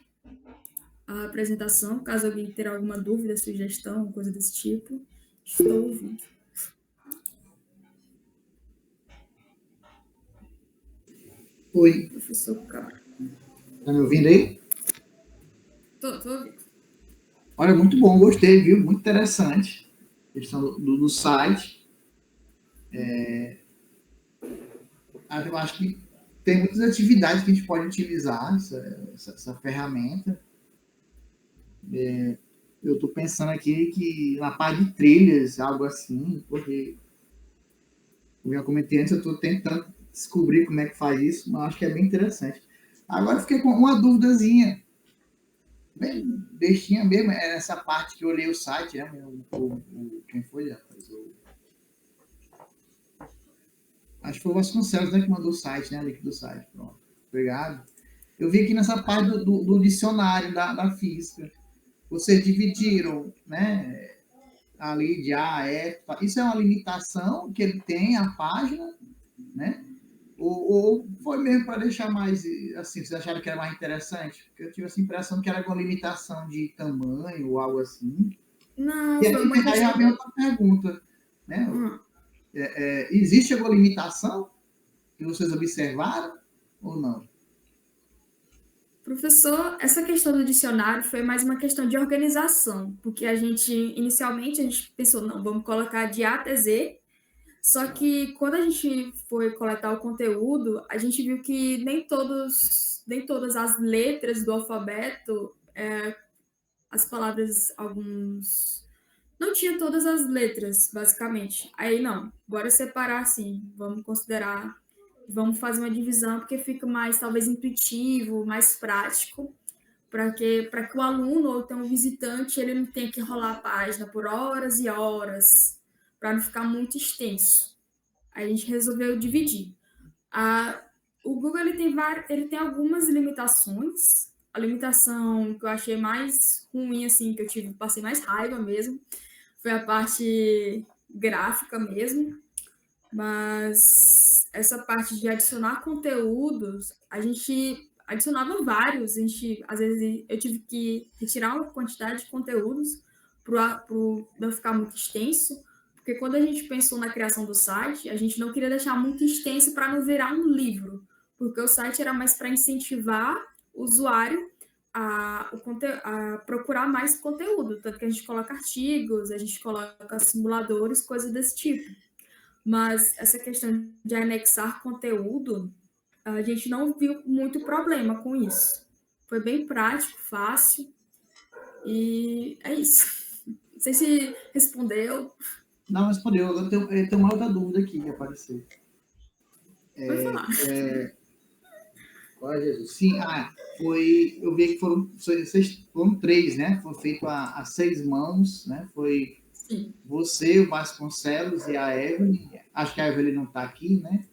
a apresentação. Caso alguém tenha alguma dúvida, sugestão, coisa desse tipo, estou ouvindo. Oi. Professor Cabral. Está me ouvindo aí? Estou ouvindo. Olha, muito bom, gostei, viu? Muito interessante. A questão do site. Eu acho que tem muitas atividades que a gente pode utilizar essa ferramenta. Eu estou pensando aqui que na parte de trilhas, algo assim, porque eu já comentei antes, eu estou tentando descobrir como é que faz isso, mas acho que é bem interessante. Agora eu fiquei com uma duvidazinha, bem bestinha mesmo, é essa parte que eu olhei o site, né? Quem foi, rapaz? Acho que foi o Vasconcelos, né, que mandou o site, né? Link do site. Pronto. Obrigado. Eu vi aqui nessa parte do dicionário da física. Vocês dividiram, né? Ali de A a F. Isso é uma limitação que ele tem, a página, né? Ou foi mesmo para deixar mais, assim, vocês acharam que era mais interessante? Porque eu tive essa impressão que era alguma limitação de tamanho ou algo assim. Não, E foi uma aí já vem outra pergunta, né? Existe alguma limitação que vocês observaram ou não? Professor, essa questão do dicionário foi mais uma questão de organização, porque inicialmente, a gente pensou, não, vamos colocar de A até Z, só que quando a gente foi coletar o conteúdo, a gente viu que nem todas as letras do alfabeto, as palavras, não tinha todas as letras, basicamente. Aí, não, bora separar assim, vamos fazer uma divisão, porque fica mais, talvez, intuitivo, mais prático, para que o aluno ou então o visitante ele não tenha que rolar a página por horas e horas, para não ficar muito extenso. Aí a gente resolveu dividir. O Google ele tem algumas limitações. A limitação que eu achei mais ruim, assim, que passei mais raiva mesmo, foi a parte gráfica mesmo. Mas essa parte de adicionar conteúdos, a gente adicionava vários. Às vezes eu tive que retirar uma quantidade de conteúdos para não ficar muito extenso, porque quando a gente pensou na criação do site, a gente não queria deixar muito extenso para não virar um livro, porque o site era mais para incentivar o usuário a procurar mais conteúdo, tanto que a gente coloca artigos, a gente coloca simuladores, coisas desse tipo. Mas essa questão de anexar conteúdo, a gente não viu muito problema com isso. Foi bem prático, fácil, e é isso. Não sei se respondeu. Não respondeu. Eu tenho uma outra dúvida aqui que apareceu. Pode falar. Jesus. Sim, eu vi que foram 3, né? Foi feito a 6 mãos, né? Foi Sim. você, o Vasconcelos e a Evelyn. Acho que a Evelyn não está aqui, né?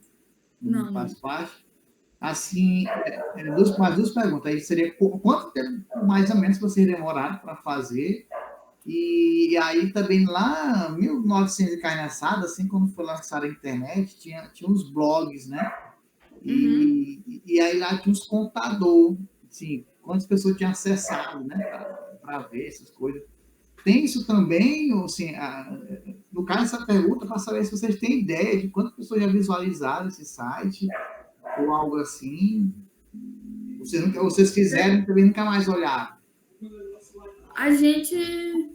Não faz parte. Assim, mais duas perguntas. Aí seria quanto tempo, mais ou menos, vocês demoraram para fazer? E aí também lá, 1900 e carneçada, assim, quando foi lançada a internet, tinha uns blogs, né? E aí lá tinha uns contadores, assim, quantas pessoas tinham acessado, né? Para ver essas coisas. Tem isso também, assim, no caso dessa pergunta, para saber se vocês têm ideia de quantas pessoas já visualizaram esse site, ou algo assim. Vocês quiserem também nunca mais olhar. A gente,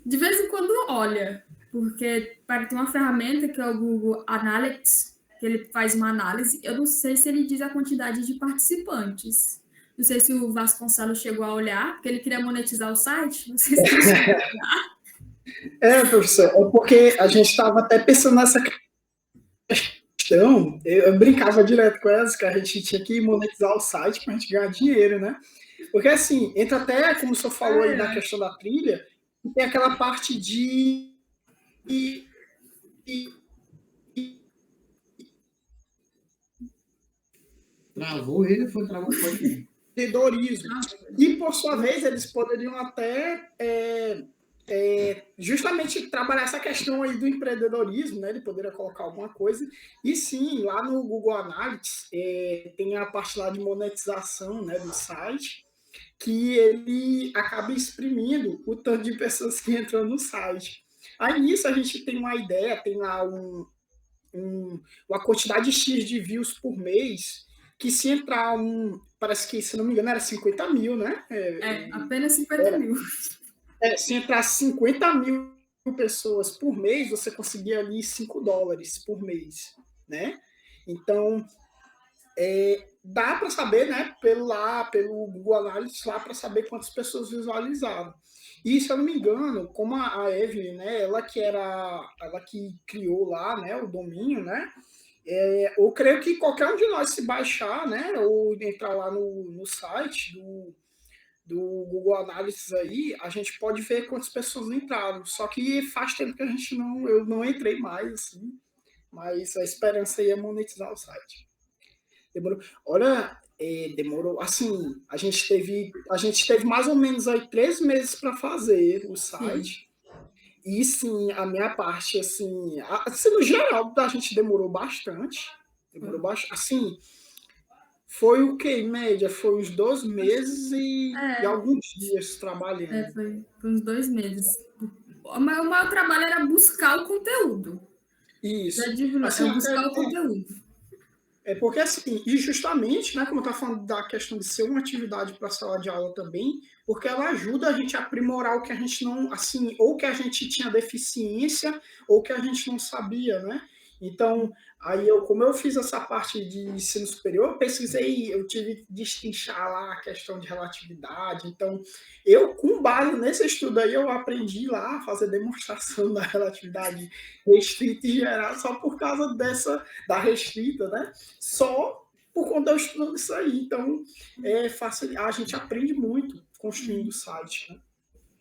de vez em quando, olha, porque tem uma ferramenta que é o Google Analytics, que ele faz uma análise. Eu não sei se ele diz a quantidade de participantes. Não sei se o Vasconcelos chegou a olhar, porque ele queria monetizar o site. Não sei se ele chegou a olhar. Professor, é porque a gente estava até pensando nessa questão. Eu brincava direto com elas, que a gente tinha que monetizar o site para a gente ganhar dinheiro, né? Porque, assim, entra até, como o senhor falou aí, na questão da trilha, tem aquela parte de Travou ele, travou. empreendedorismo. E, por sua vez, eles poderiam até justamente trabalhar essa questão aí do empreendedorismo, né? Ele poderia colocar alguma coisa. E sim, lá no Google Analytics tem a parte lá de monetização, né, do site, que ele acaba exprimindo o tanto de pessoas que entram no site. Aí nisso a gente tem uma ideia, tem lá uma quantidade X de views por mês, que se entrar parece que, se não me engano, era 50 mil, né? Apenas 50 mil. Se entrar 50 mil pessoas por mês, você conseguia ali $5 por mês, né? Então, dá para saber, né, pelo Google Analytics, lá para saber quantas pessoas visualizaram. E, se eu não me engano, como a Evelyn, né, ela que criou lá, né, o domínio, né, eu creio que qualquer um de nós se baixar, né, ou entrar lá no site do Google Analytics aí, a gente pode ver quantas pessoas entraram. Só que faz tempo que eu não entrei mais, assim, mas a esperança aí é monetizar o site. Demorou. Olha, demorou. Assim, a gente teve mais ou menos aí 3 meses para fazer o site. E sim, a minha parte, assim, no geral, a gente demorou bastante. Demorou bastante. Assim, foi o que, em média? Foi uns 2 meses e alguns dias trabalhando. Foi uns 2 meses. O maior trabalho era buscar o conteúdo. Isso. Já digo, não, Assim, buscar o conteúdo. Porque assim, e justamente, né, como eu estava falando da questão de ser uma atividade para a sala de aula também, porque ela ajuda a gente a aprimorar o que a gente não, assim, ou que a gente tinha deficiência, ou que a gente não sabia, né? Então, aí como eu fiz essa parte de ensino superior, eu pesquisei, eu tive que destrinchar lá a questão de relatividade. Então, com base nesse estudo aí, eu aprendi lá a fazer demonstração da relatividade restrita e geral, só por causa da restrita, né? Só por conta do estudo disso aí. Então, a gente aprende muito construindo o site, né?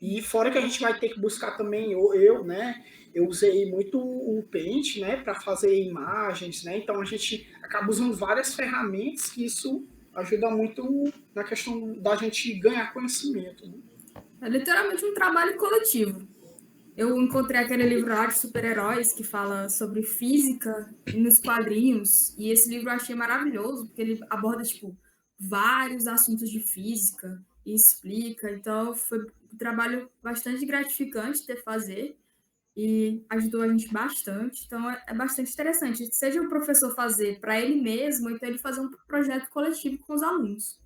E fora que a gente vai ter que buscar também, né? Eu usei muito o Paint, né, para fazer imagens, né? Então a gente acaba usando várias ferramentas que isso ajuda muito na questão da gente ganhar conhecimento, né? É literalmente um trabalho coletivo. Eu encontrei aquele livro lá de super-heróis que fala sobre física nos quadrinhos, e esse livro eu achei maravilhoso, porque ele aborda, tipo, vários assuntos de física e explica. Então, foi um trabalho bastante gratificante ter fazer e ajudou a gente bastante. Então, é bastante interessante. Seja o professor fazer para ele mesmo, ou então ele fazer um projeto coletivo com os alunos.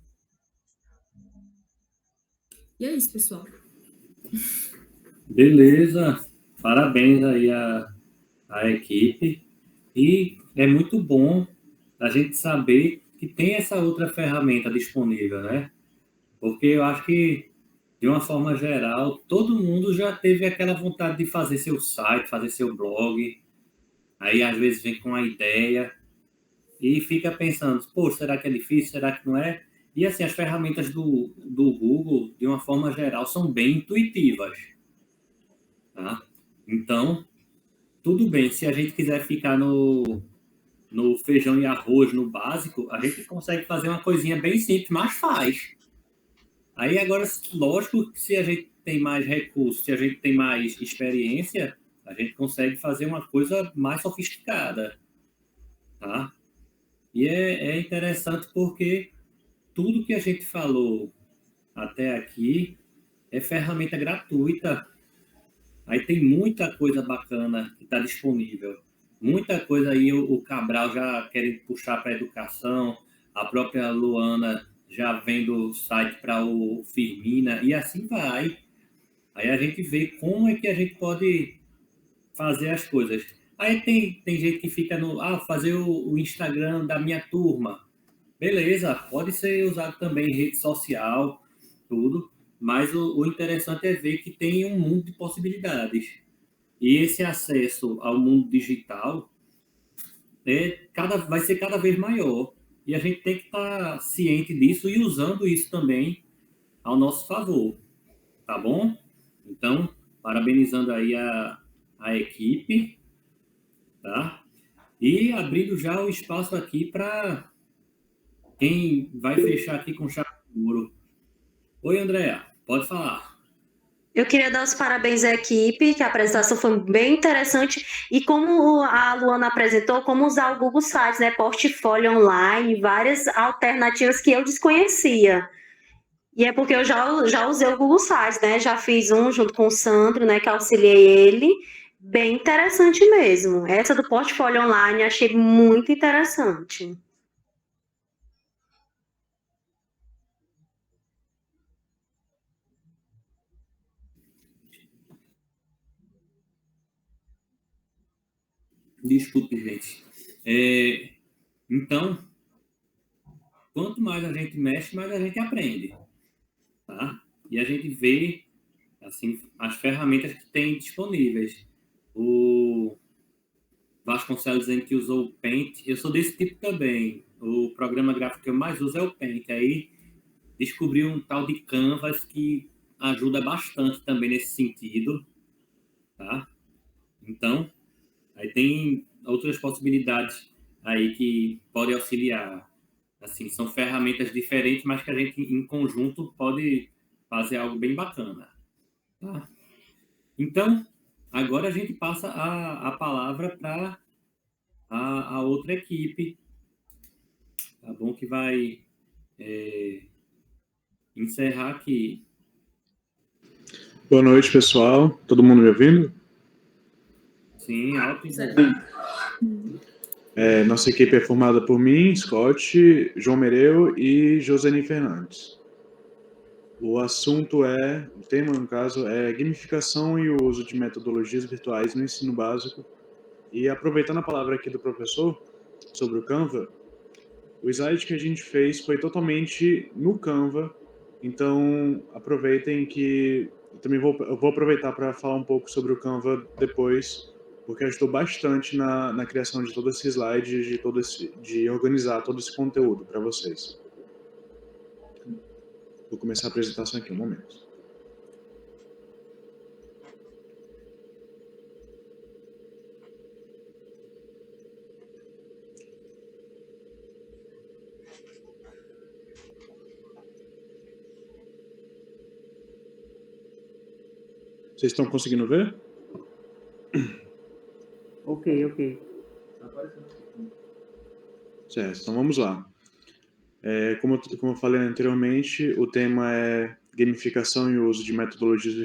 E é isso, pessoal. Beleza, parabéns aí à equipe. E é muito bom a gente saber que tem essa outra ferramenta disponível, né? Porque eu acho que, de uma forma geral, todo mundo já teve aquela vontade de fazer seu site, fazer seu blog. Aí, às vezes, vem com a ideia e fica pensando, pô, será que é difícil? Será que não é? E, assim, as ferramentas do Google, de uma forma geral, são bem intuitivas, tá? Então, tudo bem, se a gente quiser ficar no feijão e arroz, no básico, a gente consegue fazer uma coisinha bem simples, mas faz. Aí agora, lógico que se a gente tem mais recursos, se a gente tem mais experiência, a gente consegue fazer uma coisa mais sofisticada, tá? E é interessante porque tudo que a gente falou até aqui é ferramenta gratuita. Aí tem muita coisa bacana que está disponível. Muita coisa aí o Cabral já querendo puxar para a educação, a própria Luana já vendo o site para o Firmina, e assim vai. Aí a gente vê como é que a gente pode fazer as coisas. Aí tem gente que fica fazer o Instagram da minha turma. Beleza, pode ser usado também em rede social, tudo, mas o interessante é ver que tem um mundo de possibilidades. E esse acesso ao mundo digital vai ser cada vez maior. E a gente tem que estar ciente disso e usando isso também ao nosso favor, tá bom? Então, parabenizando aí a equipe, tá? E abrindo já o espaço aqui para quem vai fechar aqui com chave de ouro. Oi, Andréa, pode falar. Eu queria dar os parabéns à equipe, que a apresentação foi bem interessante. E como a Luana apresentou, como usar o Google Sites, né? Portfólio online, várias alternativas que eu desconhecia. E é porque eu já usei o Google Sites, né? Já fiz um junto com o Sandro, né? Que auxiliei ele. Bem interessante mesmo. Essa do portfólio online achei muito interessante. Desculpe, gente. Então, quanto mais a gente mexe, mais a gente aprende, tá? E a gente vê, assim, as ferramentas que tem disponíveis. O Vasconcelos dizendo que usou o Paint. Eu sou desse tipo também. O programa gráfico que eu mais uso é o Paint. Aí descobri um tal de Canvas que ajuda bastante também nesse sentido, tá? Então, aí tem outras possibilidades aí que podem auxiliar. Assim, são ferramentas diferentes, mas que a gente, em conjunto, pode fazer algo bem bacana, tá? Então, agora a gente passa a palavra para a outra equipe, tá bom? Que vai encerrar aqui. Boa noite, pessoal. Todo mundo me ouvindo? Sim, alto e bom. Nossa equipe é formada por mim, Scott, João Mereu e Joseni Fernandes. O tema, no caso, é gamificação e o uso de metodologias virtuais no ensino básico. E aproveitando a palavra aqui do professor sobre o Canva, o slide que a gente fez foi totalmente no Canva, então aproveitem que eu vou aproveitar para falar um pouco sobre o Canva depois, porque ajudou bastante na criação de todo esse slide, de organizar todo esse conteúdo para vocês. Vou começar a apresentação aqui um momento. Vocês estão conseguindo ver? Ok. Certo, então vamos lá. Como eu falei anteriormente, o tema é gamificação e uso de metodologias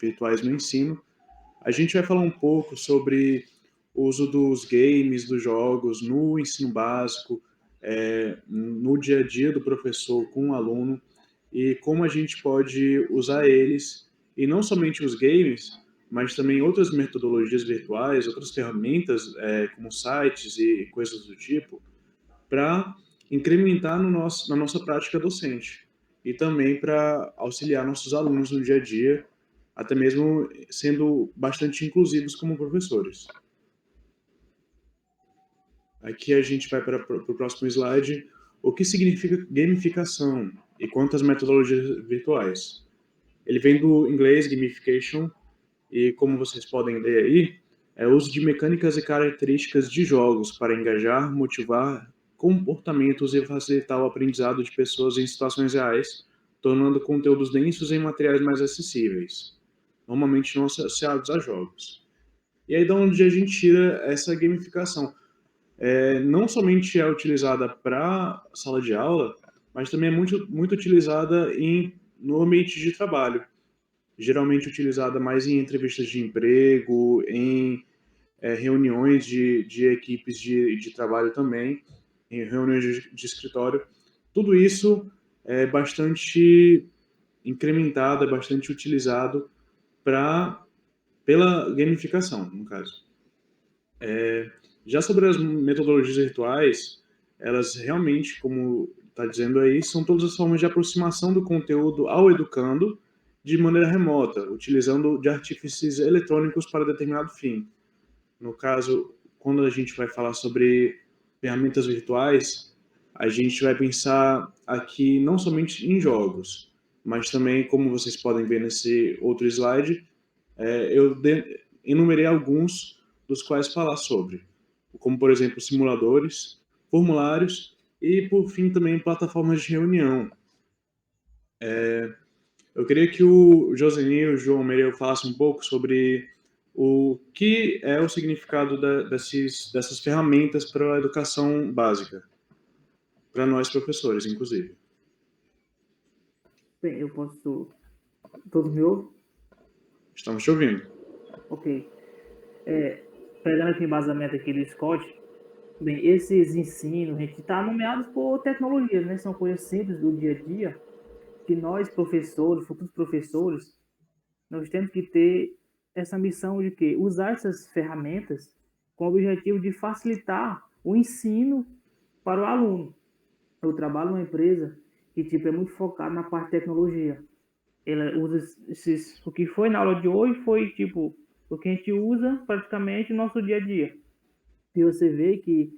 virtuais no ensino. A gente vai falar um pouco sobre o uso dos games, dos jogos no ensino básico, no dia a dia do professor com o aluno, e como a gente pode usar eles, e não somente os games, mas também outras metodologias virtuais, outras ferramentas, como sites e coisas do tipo, para incrementar na nossa prática docente e também para auxiliar nossos alunos no dia a dia, até mesmo sendo bastante inclusivos como professores. Aqui a gente vai para o próximo slide. O que significa gamificação e quantas metodologias virtuais? Ele vem do inglês gamification e, como vocês podem ler aí, é o uso de mecânicas e características de jogos para engajar, motivar comportamentos e facilitar o aprendizado de pessoas em situações reais, tornando conteúdos densos em materiais mais acessíveis, normalmente não associados a jogos. E aí, de onde a gente tira essa gamificação? Não somente é utilizada para sala de aula, mas também é muito utilizada no ambiente de trabalho. Geralmente utilizada mais em entrevistas de emprego, em reuniões de equipes de trabalho também, em reuniões de escritório. Tudo isso é bastante incrementado, é bastante utilizado pela gamificação, no caso. Já sobre as metodologias virtuais, elas realmente, como está dizendo aí, são todas as formas de aproximação do conteúdo ao educando de maneira remota, utilizando de artifícios eletrônicos para determinado fim. No caso, quando a gente vai falar sobre ferramentas virtuais, a gente vai pensar aqui não somente em jogos, mas também, como vocês podem ver nesse outro slide, eu enumerei alguns dos quais falar sobre, como, por exemplo, simuladores, formulários e, por fim, também plataformas de reunião. Eu queria que o Joseni e o João Mereu falassem um pouco sobre o que é o significado dessas ferramentas para a educação básica, para nós professores, inclusive. Bem, eu posso... Todos me ouvem? Estamos te ouvindo. Ok. Pegando aqui o embasamento aqui do Scott, bem, esses ensinos, a gente está nomeados por tecnologias, né? São coisas simples do dia a dia, que nós, professores, futuros professores, nós temos que ter essa missão de quê? Usar essas ferramentas com o objetivo de facilitar o ensino para o aluno. eu trabalho numa empresa que, tipo, é muito focada na parte de tecnologia. Ela usa o que foi na aula de hoje foi, tipo, o que a gente usa praticamente no nosso dia a dia. E você vê que,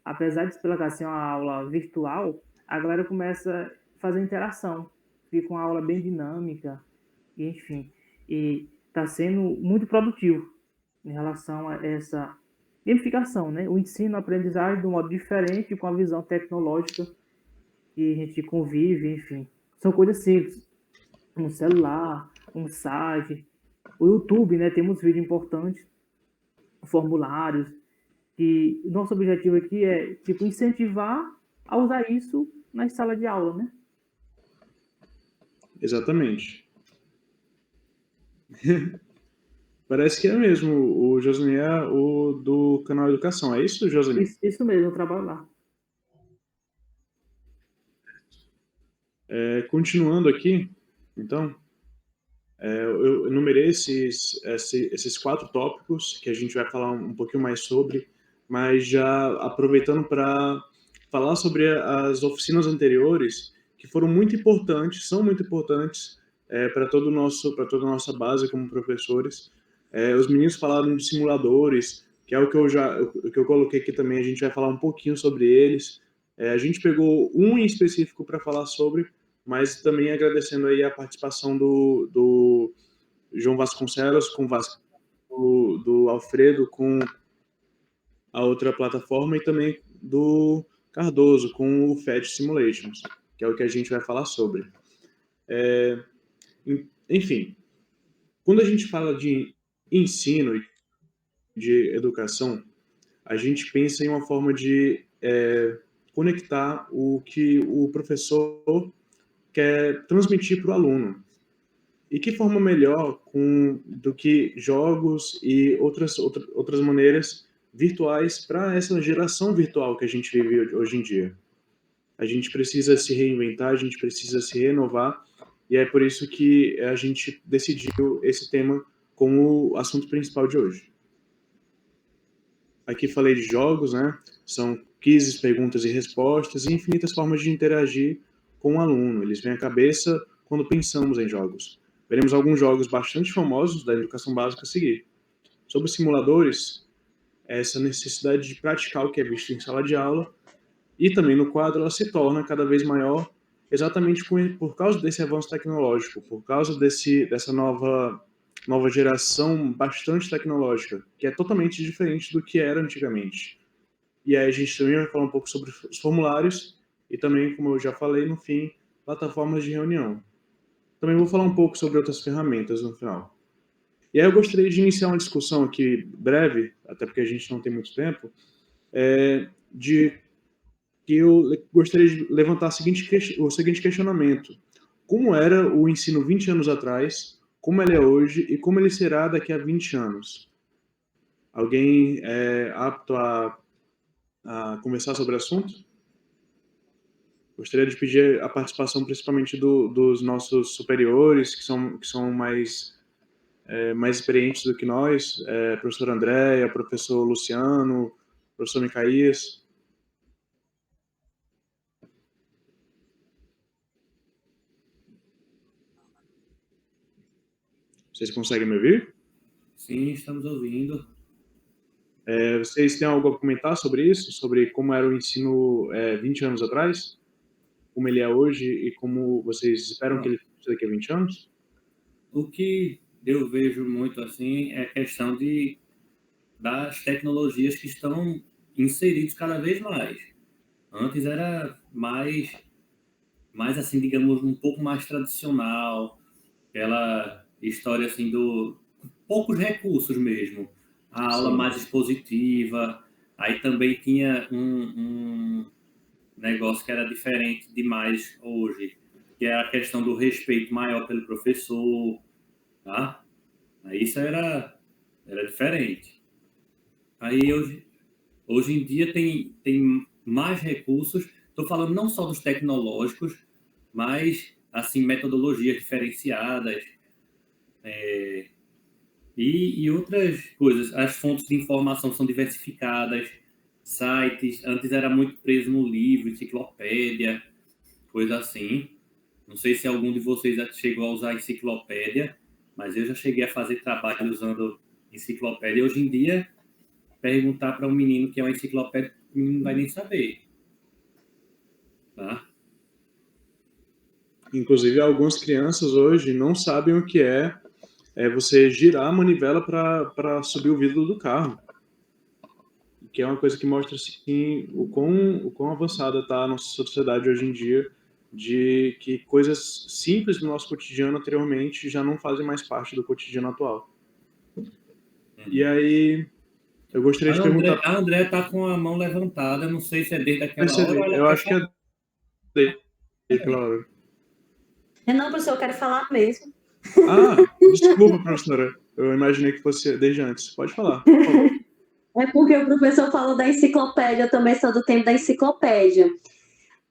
apesar de explicar assim, uma aula virtual, a galera começa a fazer interação. Fica uma aula bem dinâmica, e, enfim. E está sendo muito produtivo em relação a essa gamificação, né? O ensino, a aprendizagem de um modo diferente, com a visão tecnológica que a gente convive, enfim. São coisas simples. Um celular, um site, o YouTube, né? Temos vídeos importantes, formulários, que o nosso objetivo aqui é, tipo, incentivar a usar isso na sala de aula, né? Exatamente. Parece que é mesmo. O José é o do canal Educação. É isso, José? Isso mesmo, eu trabalho lá. Continuando aqui, então, eu enumerei esses 4 tópicos que a gente vai falar um pouquinho mais sobre, mas já aproveitando para falar sobre as oficinas anteriores, que foram muito importantes, são muito importantes para toda a nossa base como professores. Os meninos falaram de simuladores, que é o que eu coloquei aqui também, a gente vai falar um pouquinho sobre eles. A gente pegou um em específico para falar sobre, mas também agradecendo aí a participação do João Vasconcelos, do Alfredo com a outra plataforma, e também do Cardoso com o FET Simulations, que é o que a gente vai falar sobre. Enfim, quando a gente fala de ensino e de educação, a gente pensa em uma forma de conectar o que o professor quer transmitir para o aluno. E que forma melhor do que jogos e outras maneiras virtuais para essa geração virtual que a gente vive hoje em dia. A gente precisa se reinventar, a gente precisa se renovar, e é por isso que a gente decidiu esse tema como assunto principal de hoje. Aqui falei de jogos, né? São quizzes, perguntas e respostas, e infinitas formas de interagir com o aluno. Eles vêm à cabeça quando pensamos em jogos. Veremos alguns jogos bastante famosos da educação básica a seguir. Sobre simuladores, essa necessidade de praticar o que é visto em sala de aula, e também no quadro ela se torna cada vez maior exatamente por causa desse avanço tecnológico, por causa dessa nova geração bastante tecnológica, que é totalmente diferente do que era antigamente. E aí a gente também vai falar um pouco sobre os formulários e também, como eu já falei, no fim, plataformas de reunião. Também vou falar um pouco sobre outras ferramentas no final. E aí eu gostaria de iniciar uma discussão aqui breve, até porque a gente não tem muito tempo, que eu gostaria de levantar o seguinte questionamento. Como era o ensino 20 anos atrás, como ele é hoje e como ele será daqui a 20 anos? Alguém é apto a conversar sobre o assunto? Gostaria de pedir a participação principalmente dos nossos superiores, que são mais experientes do que nós, professor Andréia, professor Luciano, professor Micaías. Vocês conseguem me ouvir? Sim, estamos ouvindo. Vocês têm algo a comentar sobre isso? Sobre como era o ensino 20 anos atrás? Como ele é hoje e como vocês esperam que ele seja daqui a 20 anos? O que eu vejo muito assim é a questão das tecnologias que estão inseridas cada vez mais. Antes era mais assim, digamos, um pouco mais tradicional, aquela história assim poucos recursos mesmo, a aula mais expositiva. Aí também tinha um negócio que era diferente demais hoje, que é a questão do respeito maior pelo professor, tá? Aí isso era diferente. Aí hoje em dia tem mais recursos. Estou falando não só dos tecnológicos, mas assim metodologias diferenciadas e outras coisas. As fontes de informação são diversificadas, sites. Antes era muito preso no livro, enciclopédia, coisa assim. Não sei se algum de vocês já chegou a usar enciclopédia, mas eu já cheguei a fazer trabalho usando enciclopédia. Hoje em dia, perguntar para um menino que é uma enciclopédia, o menino não vai nem saber. Tá? Inclusive, algumas crianças hoje não sabem o que é você girar a manivela para subir o vidro do carro. Que é uma coisa que mostra assim, o quão avançada está a nossa sociedade hoje em dia, de que coisas simples do nosso cotidiano anteriormente já não fazem mais parte do cotidiano atual. E aí, eu gostaria de perguntar... A André está com a mão levantada, não sei se é desde aquela hora. Eu acho que é desde aquela hora. Não, professor, eu quero falar mesmo. Desculpa, professora. Eu imaginei que fosse desde antes. Pode falar, por favor. É porque o professor falou da enciclopédia, eu também sou do tempo da enciclopédia.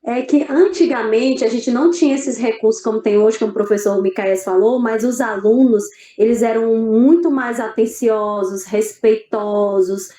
É que antigamente a gente não tinha esses recursos como tem hoje, como o professor Micael falou, mas os alunos, eles eram muito mais atenciosos, respeitosos,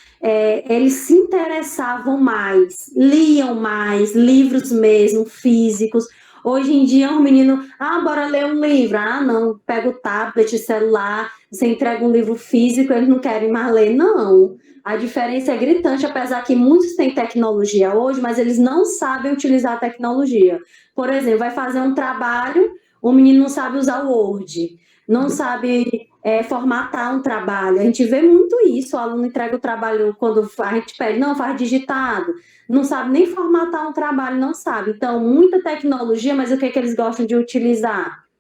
eles se interessavam mais, liam mais, livros mesmo, físicos. Hoje em dia, um menino, bora ler um livro. Não, pega o tablet, celular, você entrega um livro físico, eles não querem mais ler, não. A diferença é gritante, apesar que muitos têm tecnologia hoje, mas eles não sabem utilizar a tecnologia. Por exemplo, vai fazer um trabalho, o menino não sabe usar o Word, não sabe formatar um trabalho. A gente vê muito isso, o aluno entrega o trabalho quando a gente pede, não, faz digitado, não sabe nem formatar um trabalho, não sabe. Então, muita tecnologia, mas o que eles gostam de utilizar?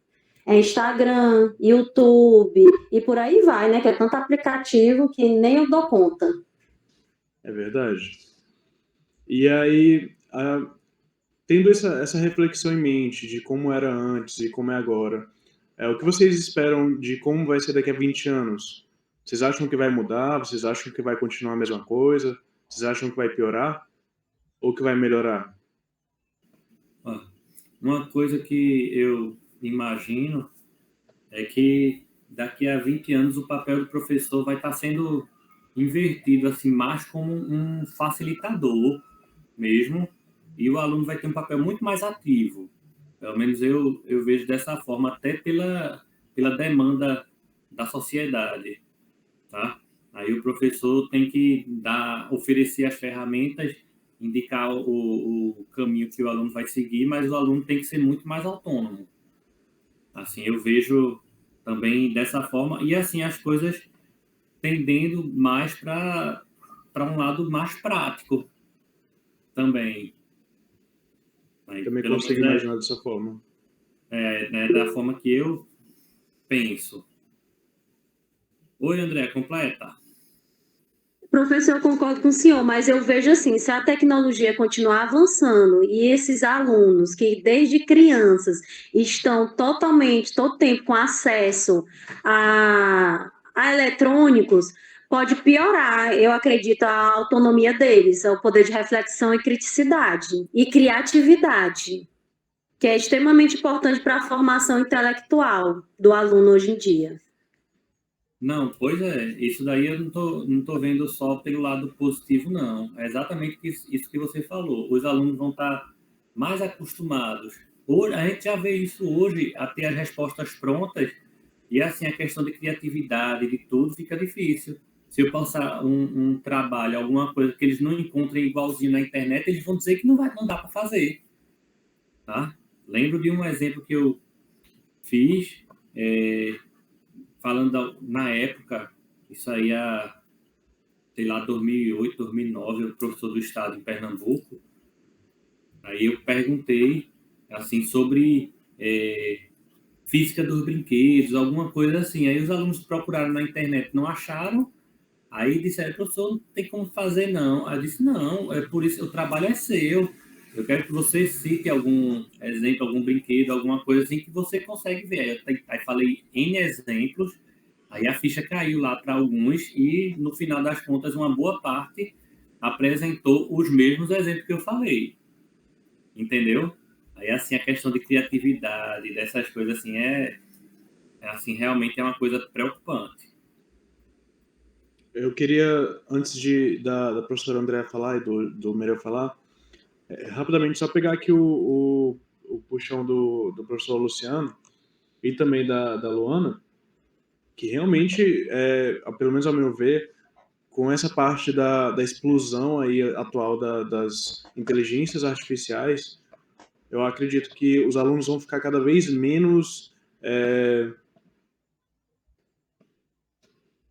Instagram, YouTube e por aí vai, né? Que é tanto aplicativo que nem eu dou conta. É verdade. E aí, tendo essa reflexão em mente de como era antes e como é agora, o que vocês esperam de como vai ser daqui a 20 anos? Vocês acham que vai mudar? Vocês acham que vai continuar a mesma coisa? Vocês acham que vai piorar? Ou que vai melhorar? Uma coisa que eu imagino é que daqui a 20 anos o papel do professor vai estar sendo invertido assim, mais como um facilitador mesmo, e o aluno vai ter um papel muito mais ativo. Pelo menos eu vejo dessa forma, até pela demanda da sociedade. Tá? Aí o professor tem que oferecer as ferramentas, indicar o caminho que o aluno vai seguir, mas o aluno tem que ser muito mais autônomo. Assim, eu vejo também dessa forma, e assim as coisas tendendo mais para um lado mais prático também. Aí, Também consigo imaginar dessa forma. Né, da forma que eu penso. Oi, André, completa. Professor, eu concordo com o senhor, mas eu vejo assim, se a tecnologia continuar avançando e esses alunos que desde crianças estão totalmente, todo tempo com acesso a eletrônicos, pode piorar, eu acredito, a autonomia deles, o poder de reflexão e criticidade e criatividade, que é extremamente importante para a formação intelectual do aluno hoje em dia. Não, pois é, isso daí eu não tô vendo só pelo lado positivo, não. É exatamente isso que você falou. Os alunos vão estar mais acostumados. Hoje, a gente já vê isso hoje, a ter as respostas prontas, e assim, a questão de criatividade, de tudo, fica difícil. Se eu passar um trabalho, alguma coisa que eles não encontrem igualzinho na internet, eles vão dizer que não dá para fazer. Tá? Lembro de um exemplo que eu fiz, falando na época, isso aí sei lá, 2008, 2009, eu professor do estado em Pernambuco, aí eu perguntei, assim, sobre física dos brinquedos, alguma coisa assim, aí os alunos procuraram na internet, não acharam, aí disseram, professor, não tem como fazer não, aí eu disse, não, é por isso, o trabalho é seu, eu quero que você cite algum exemplo, algum brinquedo, alguma coisa assim que você consegue ver. Aí falei N exemplos, aí a ficha caiu lá para alguns e, no final das contas, uma boa parte apresentou os mesmos exemplos que eu falei. Entendeu? Aí, assim, a questão de criatividade, dessas coisas, assim, assim, realmente é uma coisa preocupante. Eu queria, antes da professora Andréa falar e do Mereu falar, rapidamente só pegar aqui o puxão do professor Luciano e também da Luana, que realmente, pelo menos ao meu ver, com essa parte da explosão aí atual das inteligências artificiais, eu acredito que os alunos vão ficar cada vez menos,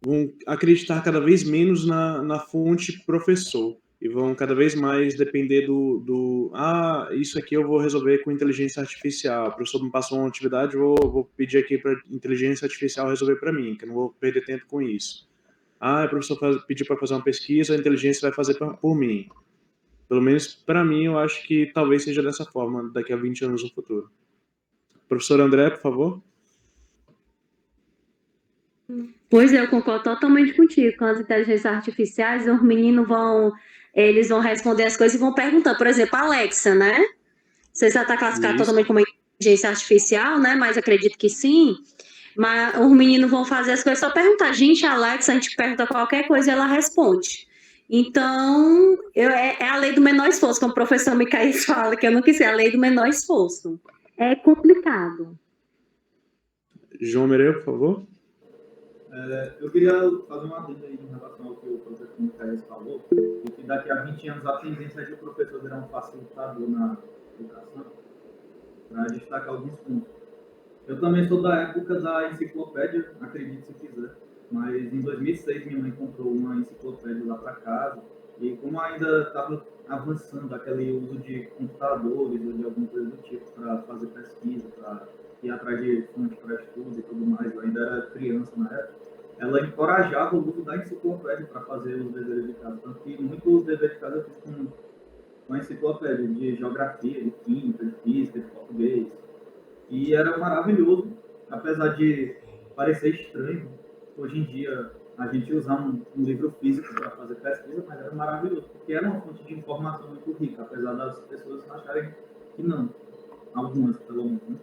vão acreditar cada vez menos na fonte professor e vão cada vez mais depender isso aqui eu vou resolver com inteligência artificial. O professor me passou uma atividade, vou pedir aqui para inteligência artificial resolver para mim, que eu não vou perder tempo com isso. O professor pediu para fazer uma pesquisa, a inteligência vai fazer por mim. Pelo menos para mim, eu acho que talvez seja dessa forma daqui a 20 anos no futuro. Professor André, por favor. Pois é, eu concordo totalmente contigo. Com as inteligências artificiais, os meninos eles vão responder as coisas e vão perguntar. Por exemplo, a Alexa, né? Você já está classificado totalmente como inteligência artificial, né? Mas acredito que sim. Mas os meninos vão fazer as coisas só perguntar. Gente, a Alexa, a gente pergunta qualquer coisa e ela responde. Então, é a lei do menor esforço, como o professor Micael fala, que eu não quis ser, a lei do menor esforço. É complicado. João Mereu, por favor. Eu queria fazer uma dúvida aí em relação ao que o professor Micael falou, de que daqui a 20 anos a tendência é que o professor será um facilitador na educação, para destacar alguns pontos. Eu também sou da época da enciclopédia, acredite se quiser, mas em 2006 minha mãe comprou uma enciclopédia lá para casa, e como ainda estava avançando aquele uso de computadores ou de alguma coisa do tipo para fazer pesquisa, para ir atrás de fontes para estudo e tudo mais, eu ainda era criança na época, ela encorajava o uso da enciclopédia para fazer os deveres de casa. Tanto que muitos deveres de casa eu fiz com a enciclopédia de geografia, de química, de física, de português. E era maravilhoso, apesar de parecer estranho, hoje em dia, a gente usar um livro físico para fazer pesquisa, mas era maravilhoso, porque era uma fonte de informação muito rica, apesar das pessoas acharem que não, algumas pelo menos. Né?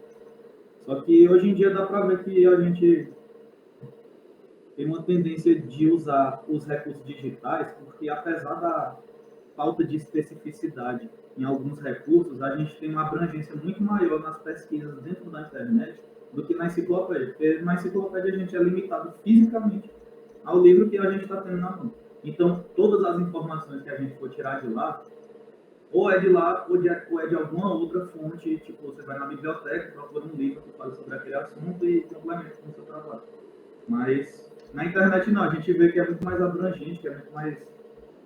Só que hoje em dia dá para ver que a gente tem uma tendência de usar os recursos digitais, porque apesar da falta de especificidade em alguns recursos, a gente tem uma abrangência muito maior nas pesquisas dentro da internet do que na enciclopédia, porque na enciclopédia a gente é limitado fisicamente ao livro que a gente está tendo na mão. Então, todas as informações que a gente for tirar de lá, ou é de lá, ou é de alguma outra fonte, tipo, você vai na biblioteca, procura um livro que fala sobre aquele assunto e complementa com o seu trabalho. Mas na internet não, a gente vê que é muito mais abrangente, que é muito mais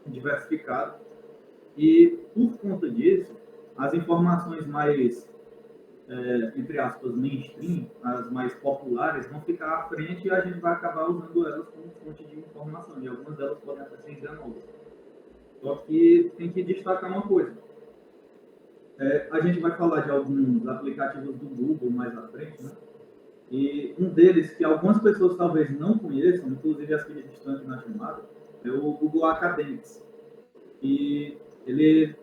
diversificado. E por conta disso, as informações mais, entre aspas, mainstream, as mais populares, vão ficar à frente e a gente vai acabar usando elas como fonte de informação. E algumas delas podem até ser enganosas. Só que tem que destacar uma coisa. A gente vai falar de alguns aplicativos do Google mais à frente, né? E um deles, que algumas pessoas talvez não conheçam, inclusive as que estão aqui na chamada, é o Google Academics. E ele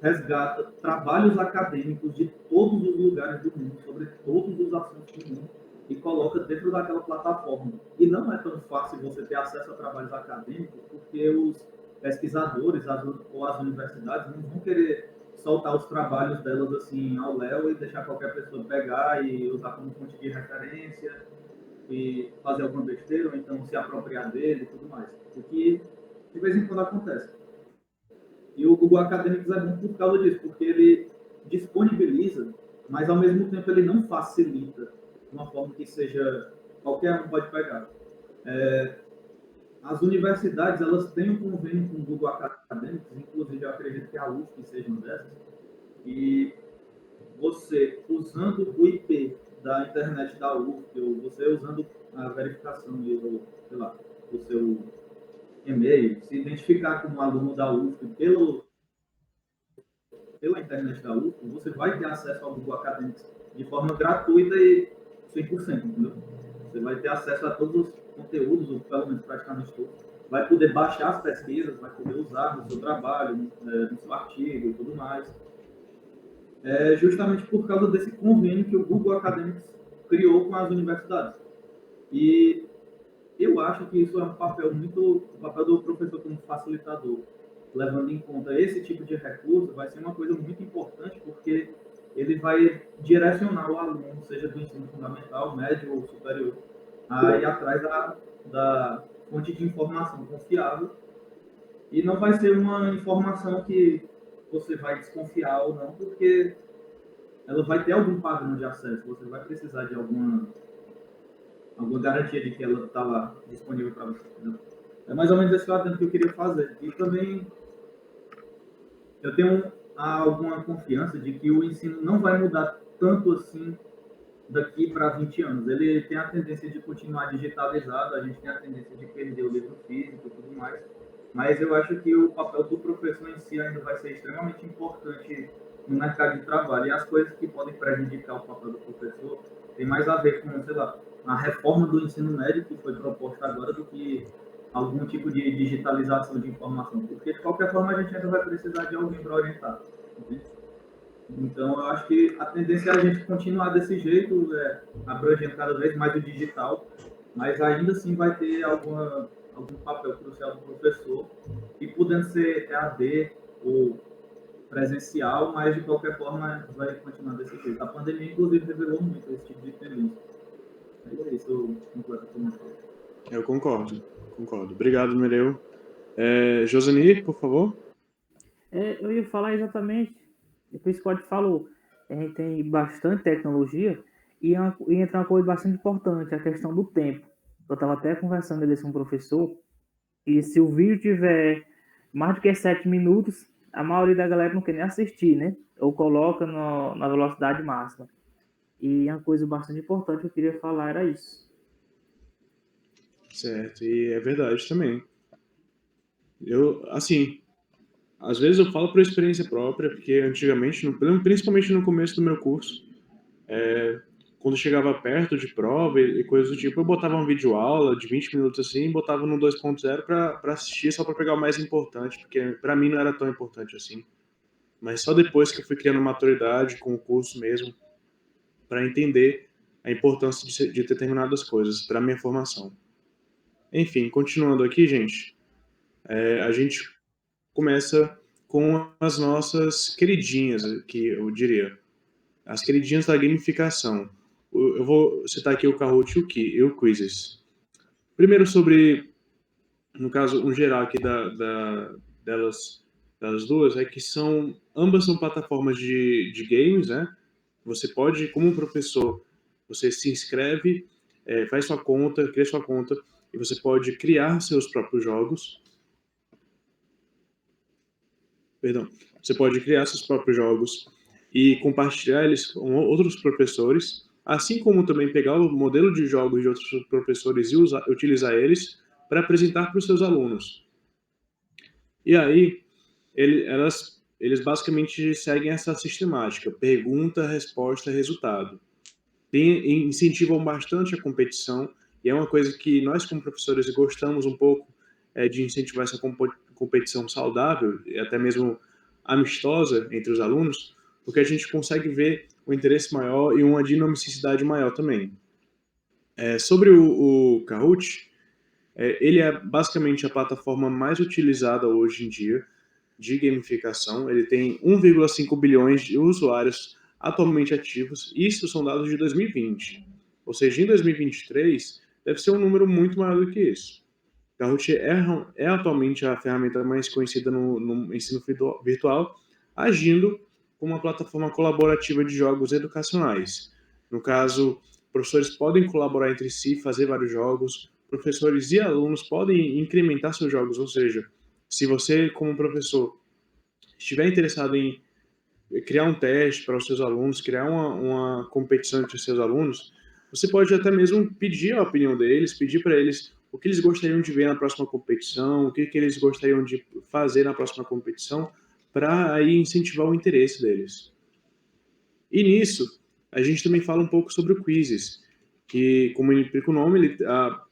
resgata trabalhos acadêmicos de todos os lugares do mundo, sobre todos os assuntos do mundo, e coloca dentro daquela plataforma. E não é tão fácil você ter acesso a trabalhos acadêmicos, porque os pesquisadores ou as universidades não vão querer soltar os trabalhos delas assim ao léu e deixar qualquer pessoa pegar e usar como fonte de referência e fazer alguma besteira, ou então se apropriar dele e tudo mais. O que de vez em quando acontece. E o Google Academics é bom por causa disso, porque ele disponibiliza, mas ao mesmo tempo ele não facilita de uma forma que seja qualquer um pode pegar. As universidades, elas têm um convênio com o Google Academics, inclusive eu acredito que a UFSC seja uma dessas, e você, usando o IP da internet da UFSC, ou você usando a verificação do, sei lá, do seu e-mail, se identificar como aluno da UFSC pela internet da UFSC, você vai ter acesso ao Google Academics de forma gratuita e 100%, entendeu? Você vai ter acesso a todos os conteúdos, ou pelo menos praticamente todos. Vai poder baixar as pesquisas, vai poder usar no seu trabalho, no seu artigo e tudo mais. Justamente por causa desse convênio que o Google Academics criou com as universidades. E eu acho que isso é um papel o papel do professor como facilitador, levando em conta esse tipo de recurso, vai ser uma coisa muito importante, porque ele vai direcionar o aluno, seja do ensino fundamental, médio ou superior, a ir atrás da fonte de informação confiável, e não vai ser uma informação que você vai desconfiar ou não, porque ela vai ter algum padrão de acesso, você vai precisar de alguma garantia de que ela está lá disponível para você. Entendeu? É mais ou menos esse adendo que eu queria fazer. E também eu tenho alguma confiança de que o ensino não vai mudar tanto assim daqui para 20 anos. Ele tem a tendência de continuar digitalizado, a gente tem a tendência de perder o livro físico e tudo mais, mas eu acho que o papel do professor em si ainda vai ser extremamente importante no mercado de trabalho. E as coisas que podem prejudicar o papel do professor tem mais a ver com, sei lá, a reforma do ensino médio que foi proposta agora do que algum tipo de digitalização de informação. Porque, de qualquer forma, a gente ainda vai precisar de alguém para orientar. Entende? Então, eu acho que a tendência é a gente continuar desse jeito, abrangendo cada vez mais o digital, mas ainda assim vai ter algum papel crucial do professor, e podendo ser EAD ou presencial, mas de qualquer forma vai continuar desse jeito. A pandemia, inclusive, revelou muito esse tipo de tendência. É isso, eu completo o que eu falo. Eu concordo. Obrigado, Nereu. Josani, por favor. Eu ia falar exatamente, depois que o Scott falou, a gente tem bastante tecnologia e entra uma coisa bastante importante, a questão do tempo. Eu estava até conversando com um professor, e se o vídeo tiver mais do que 7 minutos, a maioria da galera não quer nem assistir, né? Ou coloca na velocidade máxima. E uma coisa bastante importante que eu queria falar era isso. Certo, e é verdade também. Às vezes eu falo por experiência própria, porque antigamente, principalmente no começo do meu curso, quando chegava perto de prova e coisas do tipo, eu botava um vídeo aula de 20 minutos assim, botava no 2.0 para assistir só para pegar o mais importante, porque para mim não era tão importante assim. Mas só depois que eu fui criando maturidade com o curso mesmo, para entender a importância de determinadas coisas para minha formação. Enfim, continuando aqui, gente, a gente começa com as nossas queridinhas, que eu diria. As queridinhas da gamificação. Eu vou citar aqui o Kahoot e o Quizzes. Primeiro sobre, no caso, um geral aqui delas duas, é que ambas são plataformas de games, né? Você pode, como professor, você se inscreve, faz sua conta, cria sua conta, e você pode criar seus próprios jogos. Você pode criar seus próprios jogos e compartilhar eles com outros professores, assim como também pegar o modelo de jogos de outros professores e utilizar eles para apresentar para os seus alunos. E aí, eles basicamente seguem essa sistemática: pergunta, resposta, resultado. Incentivam bastante a competição, e é uma coisa que nós, como professores, gostamos um pouco de incentivar essa competição saudável e até mesmo amistosa entre os alunos, porque a gente consegue ver um interesse maior e uma dinamicidade maior também. Sobre o Kahoot, ele é basicamente a plataforma mais utilizada hoje em dia de gamificação. Ele tem 1,5 bilhões de usuários atualmente ativos, e isso são dados de 2020. Ou seja, em 2023, deve ser um número muito maior do que isso. Kahoot é atualmente a ferramenta mais conhecida no ensino virtual, agindo como uma plataforma colaborativa de jogos educacionais. No caso, professores podem colaborar entre si, fazer vários jogos, professores e alunos podem incrementar seus jogos, ou seja, se você, como professor, estiver interessado em criar um teste para os seus alunos, criar uma competição entre os seus alunos, você pode até mesmo pedir a opinião deles, pedir para eles o que eles gostariam de ver na próxima competição, o que eles gostariam de fazer na próxima competição, para aí incentivar o interesse deles. E nisso, a gente também fala um pouco sobre o Quizzes, que, como ele implica o nome,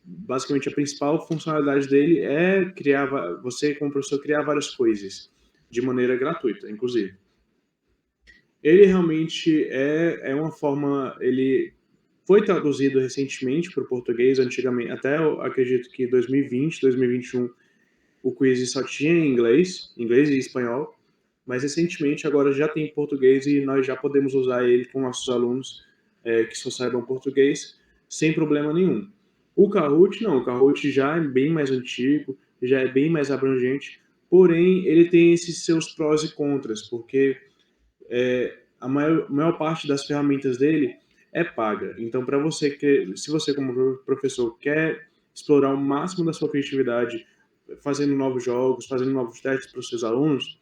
basicamente a principal funcionalidade dele é você, como professor, criar várias quizzes, de maneira gratuita, inclusive. Ele realmente é uma forma, ele Foi traduzido recentemente para o português, antigamente, até eu acredito que 2020, 2021, o quiz só tinha em inglês e espanhol, mas recentemente agora já tem em português e nós já podemos usar ele com nossos alunos que só saibam português sem problema nenhum. O Kahoot não, o Kahoot já é bem mais antigo, já é bem mais abrangente, porém ele tem esses seus prós e contras, porque a maior parte das ferramentas dele é paga. Então, para você se você como professor quer explorar o máximo da sua criatividade, fazendo novos jogos, fazendo novos testes para os seus alunos,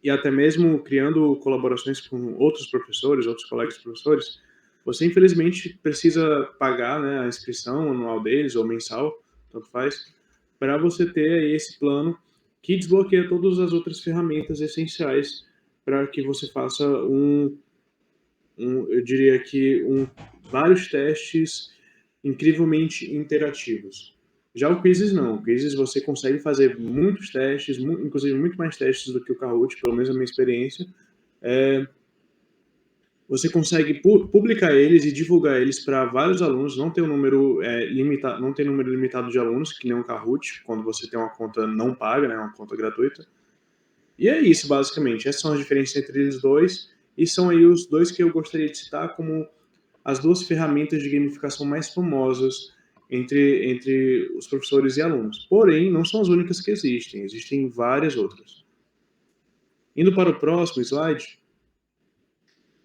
e até mesmo criando colaborações com outros professores, outros colegas professores, você infelizmente precisa pagar, né, a inscrição anual deles ou mensal, tanto faz, para você ter aí esse plano que desbloqueia todas as outras ferramentas essenciais para que você faça eu diria que vários testes incrivelmente interativos. Já o Quizzes não. O Quizzes você consegue fazer muitos testes, inclusive muito mais testes do que o Kahoot, pelo menos na minha experiência. Você consegue publicar eles e divulgar eles para vários alunos, não tem um número limitado, não tem número limitado de alunos, que nem um Kahoot, quando você tem uma conta não paga, né, uma conta gratuita. E é isso, basicamente. Essas são as diferenças entre eles dois, e são aí os dois que eu gostaria de citar como as duas ferramentas de gamificação mais famosas entre os professores e alunos. Porém, não são as únicas que existem várias outras. Indo para o próximo slide,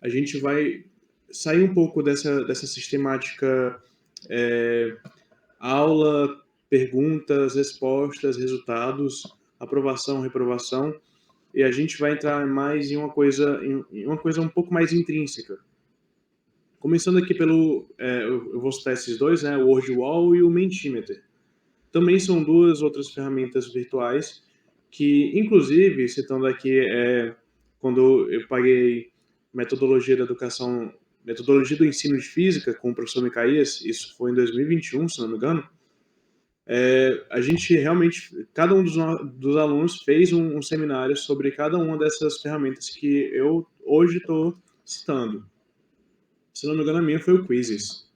a gente vai sair um pouco dessa sistemática aula, perguntas, respostas, resultados, aprovação, reprovação, e a gente vai entrar mais em uma coisa um pouco mais intrínseca. Começando aqui eu vou citar esses dois, né, o WordWall e o Mentimeter. Também são duas outras ferramentas virtuais que, inclusive, citando aqui, quando eu paguei metodologia do ensino de física com o professor Micaías, isso foi em 2021, se não me engano, a gente realmente, cada um dos alunos fez um seminário sobre cada uma dessas ferramentas que eu hoje estou citando. Se não me engano, a minha foi o Quizzes,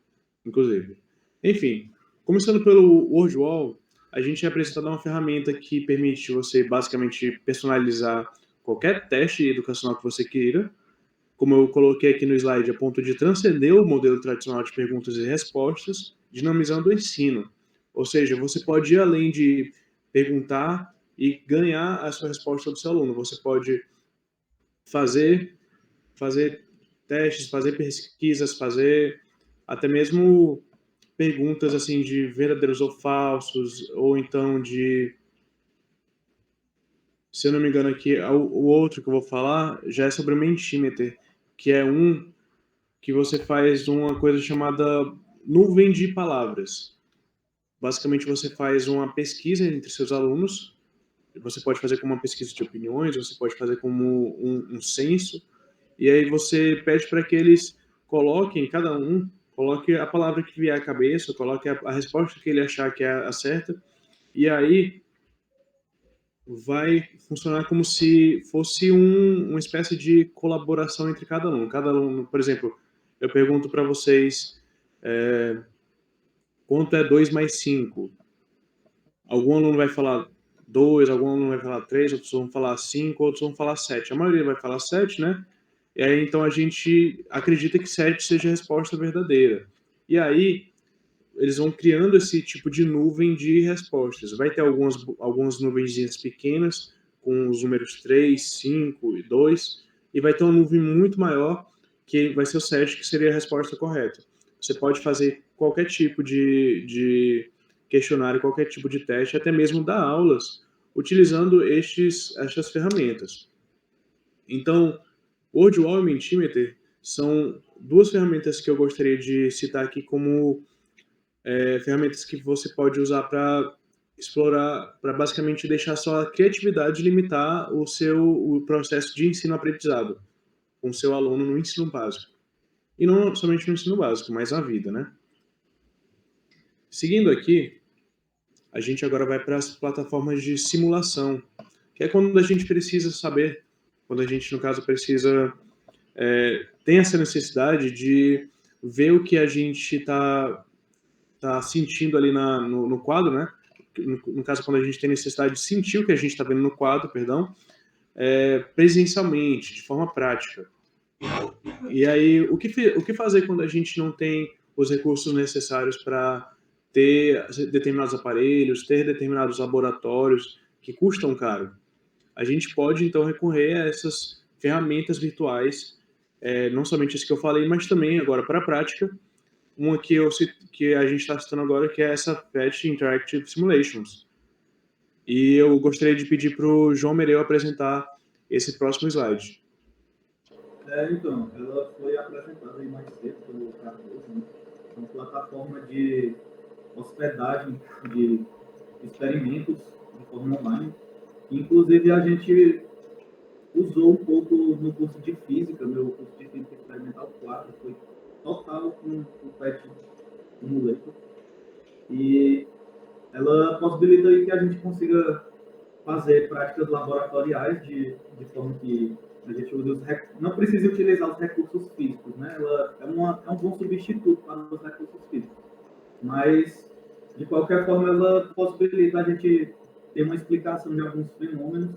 inclusive. Enfim, começando pelo WordWall, a gente é apresentado uma ferramenta que permite você, basicamente, personalizar qualquer teste educacional que você queira, como eu coloquei aqui no slide, a ponto de transcender o modelo tradicional de perguntas e respostas, dinamizando o ensino. Ou seja, você pode ir além de perguntar e ganhar a sua resposta do seu aluno. Você pode fazer testes, fazer pesquisas, fazer até mesmo perguntas assim de verdadeiros ou falsos, ou então se eu não me engano aqui, o outro que eu vou falar já é sobre o Mentimeter, que é que você faz uma coisa chamada nuvem de palavras. Basicamente, você faz uma pesquisa entre seus alunos, você pode fazer como uma pesquisa de opiniões, você pode fazer como um censo, e aí você pede para que eles coloque a palavra que vier à cabeça, coloque a resposta que ele achar que é a certa, e aí vai funcionar como se fosse uma espécie de colaboração entre cada aluno. Cada aluno, por exemplo, eu pergunto para vocês quanto é 2 mais 5. Algum aluno vai falar 2, algum aluno vai falar 3, outros vão falar 5, outros vão falar 7. A maioria vai falar 7, né? E aí, então, a gente acredita que 7 seja a resposta verdadeira. E aí, eles vão criando esse tipo de nuvem de respostas. Vai ter algumas nuvenzinhas pequenas, com os números 3, 5 e 2, e vai ter uma nuvem muito maior, que vai ser o 7, que seria a resposta correta. Você pode fazer qualquer tipo de questionário, qualquer tipo de teste, até mesmo dar aulas, utilizando estas ferramentas. Então, WordWall e Mentimeter são duas ferramentas que eu gostaria de citar aqui como ferramentas que você pode usar para explorar, para basicamente deixar sua criatividade limitar o processo de ensino-aprendizado com o seu aluno no ensino básico. E não somente no ensino básico, mas na vida, né? Seguindo aqui, a gente agora vai para as plataformas de simulação, que é quando a gente precisa saber, quando a gente, no caso, tem essa necessidade de ver o que a gente está sentindo ali no quadro, né? No caso, quando a gente tem necessidade de sentir o que a gente está vendo no quadro, perdão, presencialmente, de forma prática. E aí, o que fazer quando a gente não tem os recursos necessários para ter determinados aparelhos, ter determinados laboratórios que custam caro? A gente pode, então, recorrer a essas ferramentas virtuais, não somente as que eu falei, mas também, agora, para a prática, uma que a gente está citando agora, que é essa PET Interactive Simulations. E eu gostaria de pedir para o João Mereu apresentar esse próximo slide. Então, ela foi apresentada aí mais cedo pelo Cardoso, né? É uma plataforma de hospedagem de experimentos de forma online. Inclusive, a gente usou um pouco no curso de Física, meu curso de Física Experimental 4, foi total com o PET Simulator. E ela possibilita aí que a gente consiga fazer práticas laboratoriais de forma que a gente não precisa utilizar os recursos físicos, né? Ela é um bom substituto para os recursos físicos. Mas, de qualquer forma, ela possibilita a gente ter uma explicação de alguns fenômenos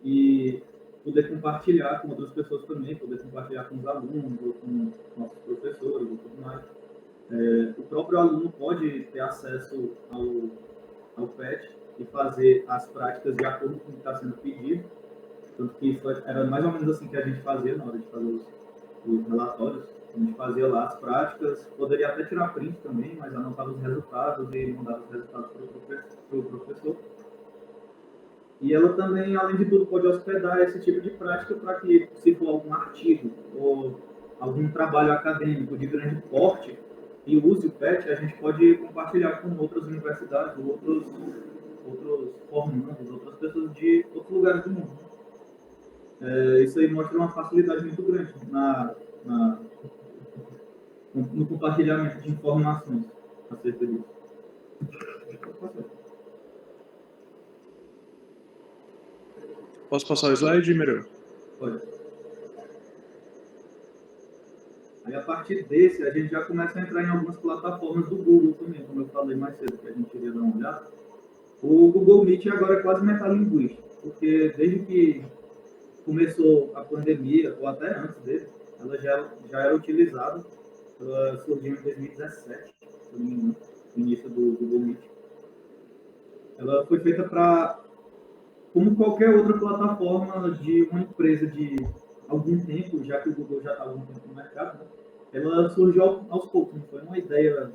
e poder compartilhar com outras pessoas também, poder compartilhar com os alunos, ou com nossos professores e tudo mais. O próprio aluno pode ter acesso ao PET e fazer as práticas de acordo com o que está sendo pedido. Tanto que isso era mais ou menos assim que a gente fazia na hora de fazer os relatórios. A gente fazia lá as práticas, poderia até tirar print também, mas anotava os resultados e mandava os resultados para o professor. E ela também, além de tudo, pode hospedar esse tipo de prática para que, se for algum artigo ou algum trabalho acadêmico de grande porte e use o PET, a gente pode compartilhar com outras universidades, outros formandos, outras pessoas de outros lugares do mundo. Isso aí mostra uma facilidade muito grande no compartilhamento de informações acerca disso. Posso passar o slide, Mereu? Pode. Aí, a partir desse, a gente já começa a entrar em algumas plataformas do Google também, como eu falei mais cedo, que a gente iria dar uma olhada. O Google Meet agora é quase metalinguístico, porque desde que começou a pandemia, ou até antes dele, ela já era utilizada. Ela surgiu em 2017, se não me engano, no início do Google Meet. Ela foi feita para, como qualquer outra plataforma de uma empresa de algum tempo, já que o Google já está há algum tempo no mercado, né? Ela surgiu aos poucos, não foi uma ideia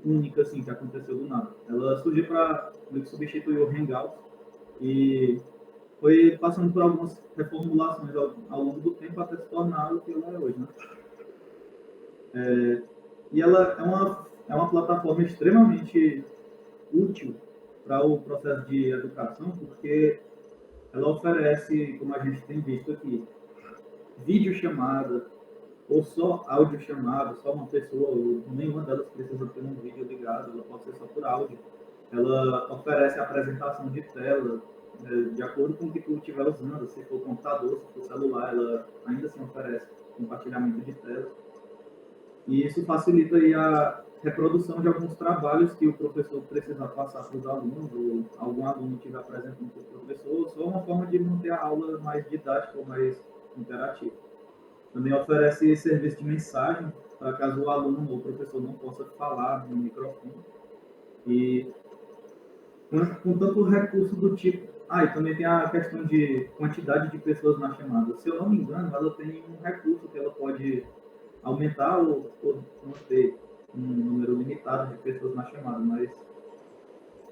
única assim que aconteceu do nada. Ela surgiu para substituir o Hangouts e foi passando por algumas reformulações ao longo do tempo até se tornar o que ela é hoje, né? E ela é uma plataforma extremamente útil para o processo de educação, porque ela oferece, como a gente tem visto aqui, videochamada, ou só áudio-chamada, só uma pessoa, ou nenhuma delas precisa ter um vídeo ligado, ela pode ser só por áudio. Ela oferece apresentação de tela, de acordo com o que tu estiver usando, se for computador, se for celular, ela ainda assim oferece compartilhamento de tela. E isso facilita aí a reprodução de alguns trabalhos que o professor precisa passar para os alunos, ou algum aluno estiver apresentando para o professor, só uma forma de manter a aula mais didática ou mais interativa. Também oferece serviço de mensagem, para caso o aluno ou o professor não possa falar no microfone. E com tanto recurso do tipo... e também tem a questão de quantidade de pessoas na chamada. Se eu não me engano, ela tem um recurso que ela pode aumentar ou manter um número limitado de pessoas na chamada, mas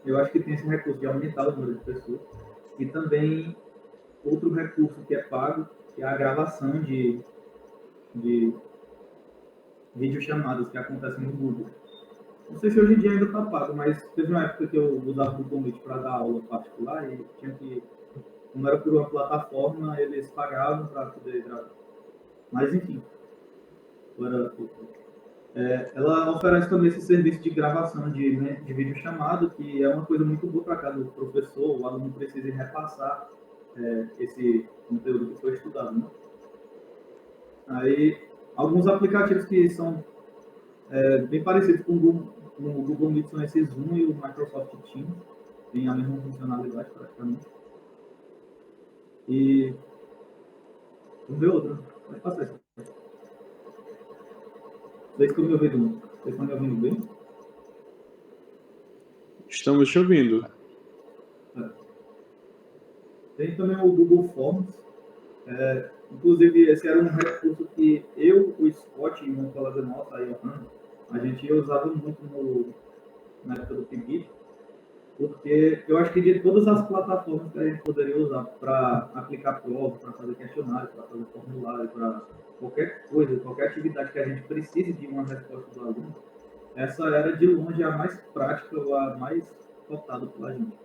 eu acho que tem esse recurso de aumentar o número de pessoas. E também outro recurso que é pago, que é a gravação de videochamadas que acontecem no Google. Não sei se hoje em dia ainda está pago, mas teve uma época que eu usava o Google Meet para dar aula particular e tinha que, como era por uma plataforma, eles pagavam para poder gravar. Mas enfim, ela oferece também esse serviço de gravação de videochamada, que é uma coisa muito boa para cada professor, o aluno precisa repassar esse conteúdo que foi estudado, né? Aí, alguns aplicativos que são bem parecidos com o Google Meet são esse Zoom e o Microsoft Teams, tem a mesma funcionalidade praticamente. E vamos ver outra. Pode passar isso. Vocês estão me ouvindo? Vocês estão me ouvindo bem? Estamos te ouvindo. Tem também o Google Forms. Inclusive, esse era um recurso que eu, o Scott e uma colega nossa, a Johanna, a gente usava muito na época do PIBID, porque eu acho que de todas as plataformas que a gente poderia usar para aplicar prova, para fazer questionário, para fazer formulário, para qualquer coisa, qualquer atividade que a gente precise de uma resposta do aluno, essa era de longe a mais prática ou a mais cotada pela gente.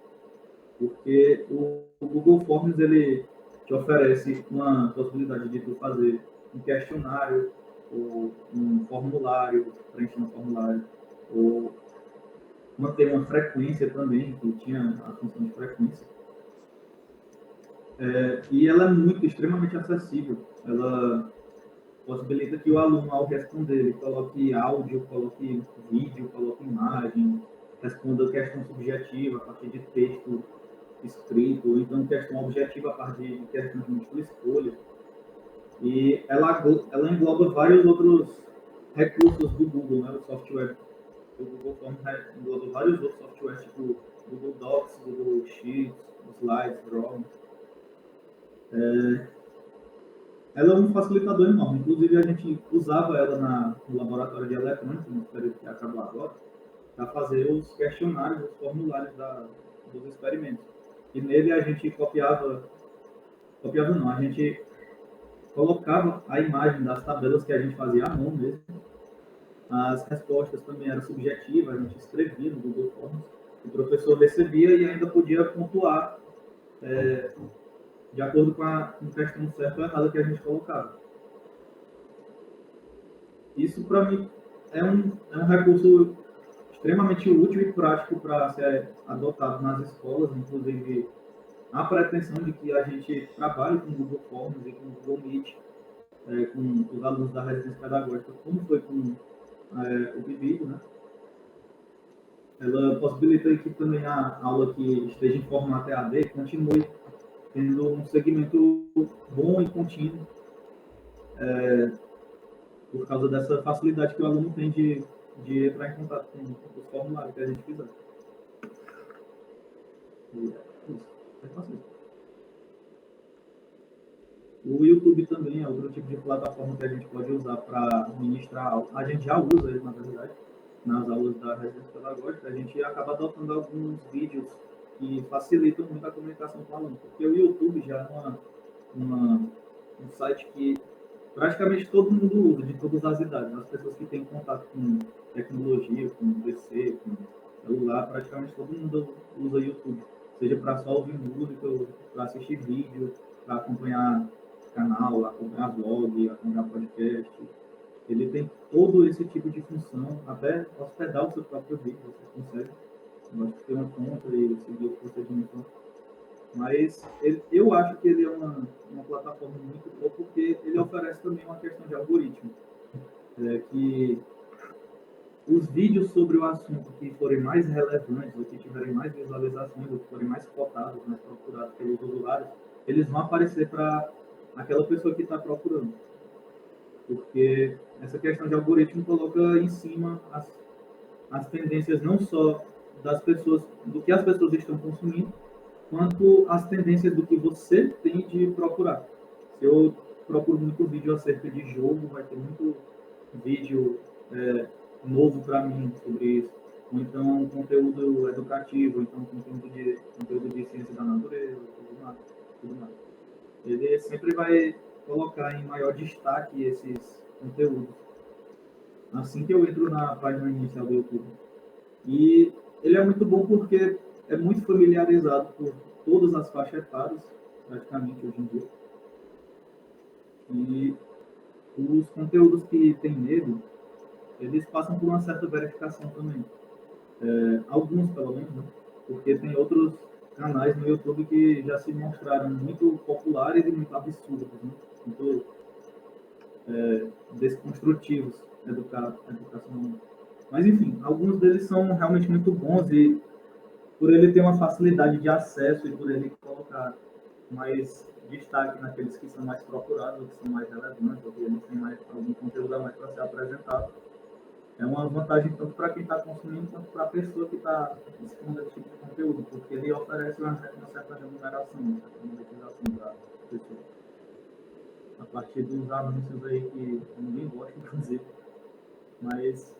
Porque o Google Forms, ele te oferece uma possibilidade de tu fazer um questionário, ou um formulário, preencher um formulário, ou manter uma frequência também, que tinha a função de frequência. E ela é extremamente acessível. Ela possibilita que o aluno, ao responder, ele coloque áudio, coloque vídeo, coloque imagem, responda questão subjetiva a partir de texto escrito, ou então questão objetiva a partir de questão de múltipla escolha. E ela engloba vários outros recursos do Google, né, o software. O Google Forms engloba vários outros softwares, tipo Google Docs, Google Sheets, Slides, Draw. Ela é um facilitador enorme. Inclusive, a gente usava ela no laboratório de eletrônica, no período que acabou agora, para fazer os questionários, os formulários dos experimentos. E nele a gente a gente colocava a imagem das tabelas que a gente fazia à mão mesmo. As respostas também eram subjetivas, a gente escrevia no Google Forms, o professor recebia e ainda podia pontuar de acordo com a questão certa ou errada que a gente colocava. Isso, para mim, é um recurso extremamente útil e prático para ser adotado nas escolas, inclusive a pretensão de que a gente trabalhe com o Google Forms e com o Google Meet, com os alunos da residência pedagógica, como foi com o PIBID, né? Ela possibilita que também a aula que esteja em formato EAD continue tendo um segmento bom e contínuo, por causa dessa facilidade que o aluno tem de entrar em contato com os formulários que a gente fizer. O YouTube também é outro tipo de plataforma que a gente pode usar para ministrar aula. A gente já usa ele, na verdade, nas aulas da residência pedagógica. A gente acaba adotando alguns vídeos que facilitam muito a comunicação com o aluno, porque o YouTube já é um site que praticamente todo mundo usa, de todas as idades. As pessoas que têm contato com tecnologia, com PC, com celular, praticamente todo mundo usa YouTube. Seja para só ouvir música, para assistir vídeo, para acompanhar canal, acompanhar blog, acompanhar podcast. Ele tem todo esse tipo de função, até hospedar o seu próprio vídeo, você consegue. Basta ter uma conta e seguir o procedimento. Mas eu acho que ele é uma plataforma muito boa, porque ele oferece também uma questão de algoritmo. Que os vídeos sobre o assunto que forem mais relevantes, ou que tiverem mais visualizações, ou que forem mais cotados, mais procurados pelos usuários, eles vão aparecer para aquela pessoa que está procurando. Porque essa questão de algoritmo coloca em cima as tendências não só das pessoas, do que as pessoas estão consumindo, quanto as tendências do que você tem de procurar. Se eu procuro muito vídeo acerca de jogo, vai ter muito vídeo novo para mim sobre isso. Ou então conteúdo educativo, ou então conteúdo de ciência da natureza, tudo mais. Ele sempre vai colocar em maior destaque esses conteúdos. Assim que eu entro na página inicial do YouTube. E ele é muito bom porque é muito familiarizado por todas as faixas etárias, praticamente, hoje em dia. E os conteúdos que tem nele, eles passam por uma certa verificação também. Alguns, pelo menos, né? Porque tem outros canais no YouTube que já se mostraram muito populares e muito absurdos, né? desconstrutivos educacionalmente. Mas, enfim, alguns deles são realmente muito bons e por ele ter uma facilidade de acesso e por ele colocar mais destaque naqueles que são mais procurados, que são mais relevantes, ou que eles têm mais, algum conteúdo a mais para ser apresentado. É uma vantagem tanto para quem está consumindo, quanto para a pessoa que está expondo esse tipo de conteúdo, porque ele oferece uma certa remuneração, uma certa monetização para a pessoa. A partir dos anúncios aí que ninguém gosta, inclusive. Mas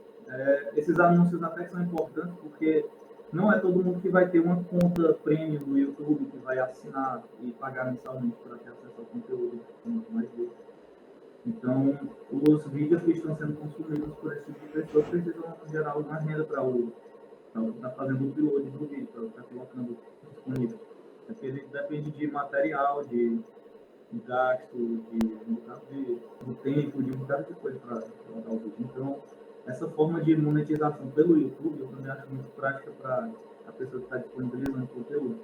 esses anúncios até são importantes, porque não é todo mundo que vai ter uma conta premium no YouTube, que vai assinar e pagar mensalmente para ter acesso ao conteúdo mais dele. Então, os vídeos que estão sendo consumidos por esse tipo de pessoa precisam gerar alguma renda para estar fazendo o upload do vídeo, para estar colocando disponível. Porque ele depende de material, de gasto, do tempo, de um bocado de coisa para colocar o vídeo. Então, essa forma de monetização pelo YouTube eu também acho muito prática para a pessoa que está disponibilizando o conteúdo.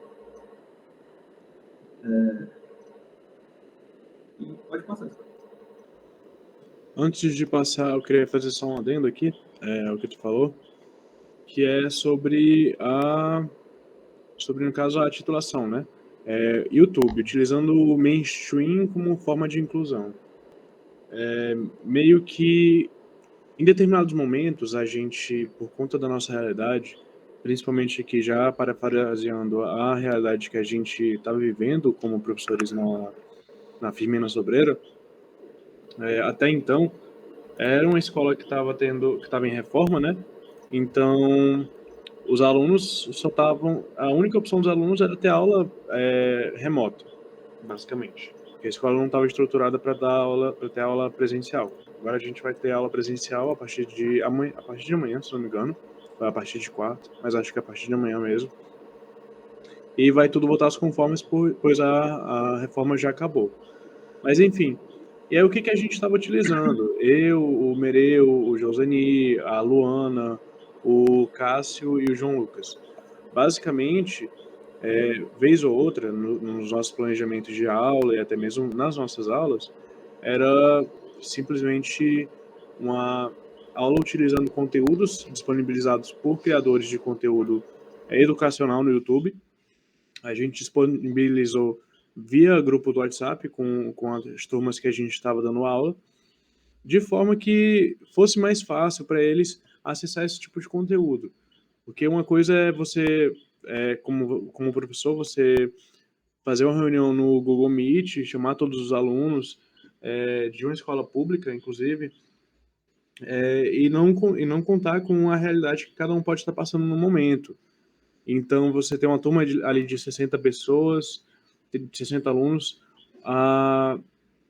E pode passar isso. Antes de passar, eu queria fazer só um adendo aqui, o que tu falou, que é sobre no caso, a titulação, né? YouTube, utilizando o mainstream como forma de inclusão. Meio que, em determinados momentos, a gente, por conta da nossa realidade, principalmente aqui já parafraseando a realidade que a gente está vivendo como professores na Firmina Sobreira, até então, era uma escola que estava em reforma, né? Então, os alunos a única opção dos alunos era ter aula remota, basicamente. Porque a escola não estava estruturada para ter aula presencial. Agora a gente vai ter aula presencial a partir de amanhã, se não me engano, ou a partir de quarta, mas acho que é a partir de amanhã mesmo. E vai tudo voltar aos conformes, pois a reforma já acabou. Mas enfim, e aí o que a gente estava utilizando? Eu, o Mereu, o Joseni, a Luana, o Cássio e o João Lucas. Basicamente, vez ou outra, nos nossos planejamentos de aula e até mesmo nas nossas aulas, era simplesmente uma aula utilizando conteúdos disponibilizados por criadores de conteúdo educacional no YouTube. A gente disponibilizou via grupo do WhatsApp com as turmas que a gente estava dando aula, de forma que fosse mais fácil para eles acessar esse tipo de conteúdo. Porque uma coisa é você, como professor, você fazer uma reunião no Google Meet, chamar todos os alunos de uma escola pública, inclusive, e não contar com a realidade que cada um pode estar passando no momento. Então, você tem uma turma ali de 60 pessoas, de 60 alunos,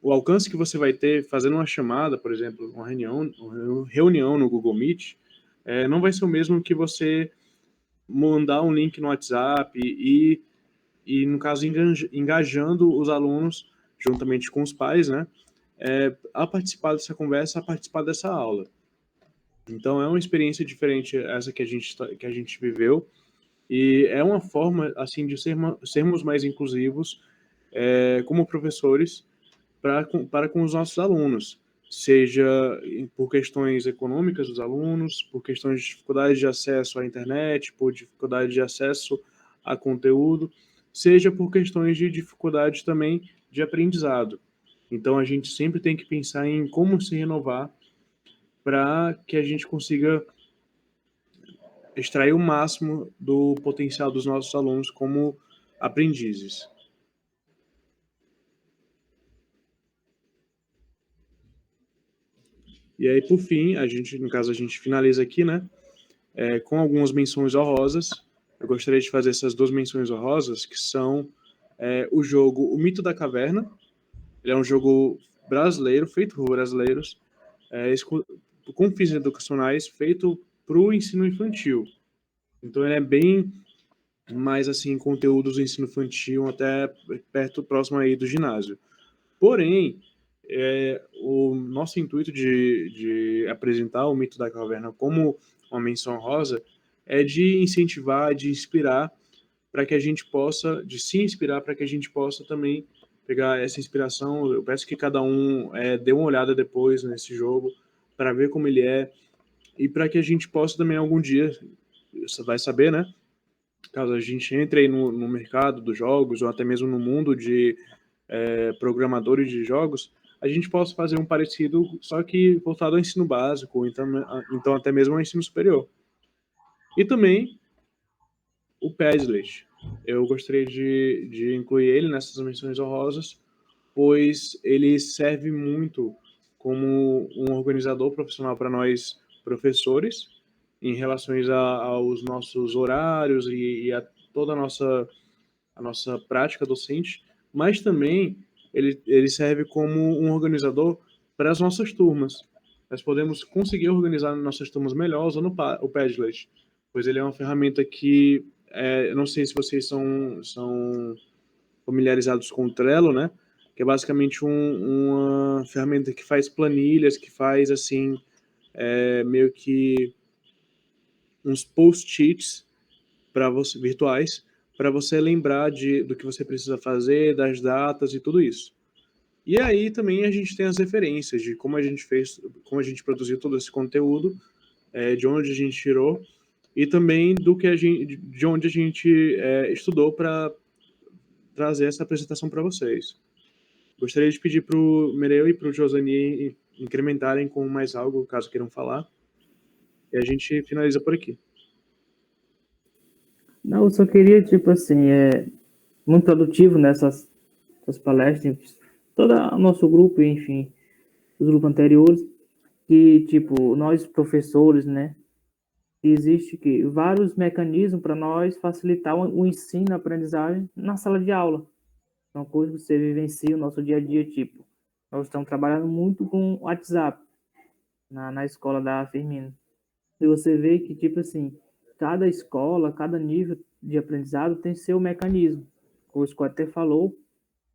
o alcance que você vai ter fazendo uma chamada, por exemplo, uma reunião no Google Meet, não vai ser o mesmo que você mandar um link no WhatsApp e no caso, engajando os alunos, juntamente com os pais, né, a participar dessa conversa, a participar dessa aula. Então, é uma experiência diferente essa que a gente viveu, e é uma forma, assim, de sermos mais inclusivos como professores para com os nossos alunos, seja por questões econômicas dos alunos, por questões de dificuldade de acesso à internet, por dificuldade de acesso a conteúdo, seja por questões de dificuldade também de aprendizado. Então, a gente sempre tem que pensar em como se renovar para que a gente consiga extrair o máximo do potencial dos nossos alunos como aprendizes. E aí, por fim, a gente finaliza aqui, né, com algumas menções honrosas. Eu gostaria de fazer essas duas menções honrosas, que são o jogo O Mito da Caverna. Ele é um jogo brasileiro, feito por brasileiros, com fins educacionais, feito para o ensino infantil. Então, ele é bem mais, assim, conteúdos do ensino infantil, até próximo aí do ginásio. Porém, o nosso intuito de apresentar o Mito da Caverna como uma menção rosa é de incentivar, de inspirar, para que a gente possa, de se inspirar para que a gente possa também pegar essa inspiração. Eu peço que cada um dê uma olhada depois nesse jogo para ver como ele é e para que a gente possa também algum dia, você vai saber, né? Caso a gente entre aí no mercado dos jogos ou até mesmo no mundo de programadores de jogos, a gente possa fazer um parecido, só que voltado ao ensino básico, então até mesmo ao ensino superior. E também o Padlet. Eu gostaria de incluir ele nessas menções honrosas, pois ele serve muito como um organizador profissional para nós professores, em relações aos nossos horários e a toda a nossa prática docente, mas também ele serve como um organizador para as nossas turmas. Nós podemos conseguir organizar nossas turmas melhor usando o Padlet, pois ele é uma ferramenta que, eu não sei se vocês são familiarizados com o Trello, né? Que é basicamente uma ferramenta que faz planilhas, que faz, assim, meio que uns post-its para você, virtuais, para você lembrar do que você precisa fazer, das datas e tudo isso. E aí também a gente tem as referências de como a gente fez, como a gente produziu todo esse conteúdo, de onde a gente tirou, e também de onde a gente estudou para trazer essa apresentação para vocês. Gostaria de pedir para o Mereu e para o Josani incrementarem com mais algo, caso queiram falar, e a gente finaliza por aqui. Não, eu só queria, tipo assim, muito produtivo nessas palestras, todo o nosso grupo, enfim, os grupos anteriores, que, tipo, nós professores, né, existe vários mecanismos para nós facilitar o ensino, a aprendizagem na sala de aula. Uma coisa que você vivencia o nosso dia a dia, tipo, nós estamos trabalhando muito com o WhatsApp na escola da Firmina. E você vê que, tipo assim, cada escola, cada nível de aprendizado tem seu mecanismo. O Scott até falou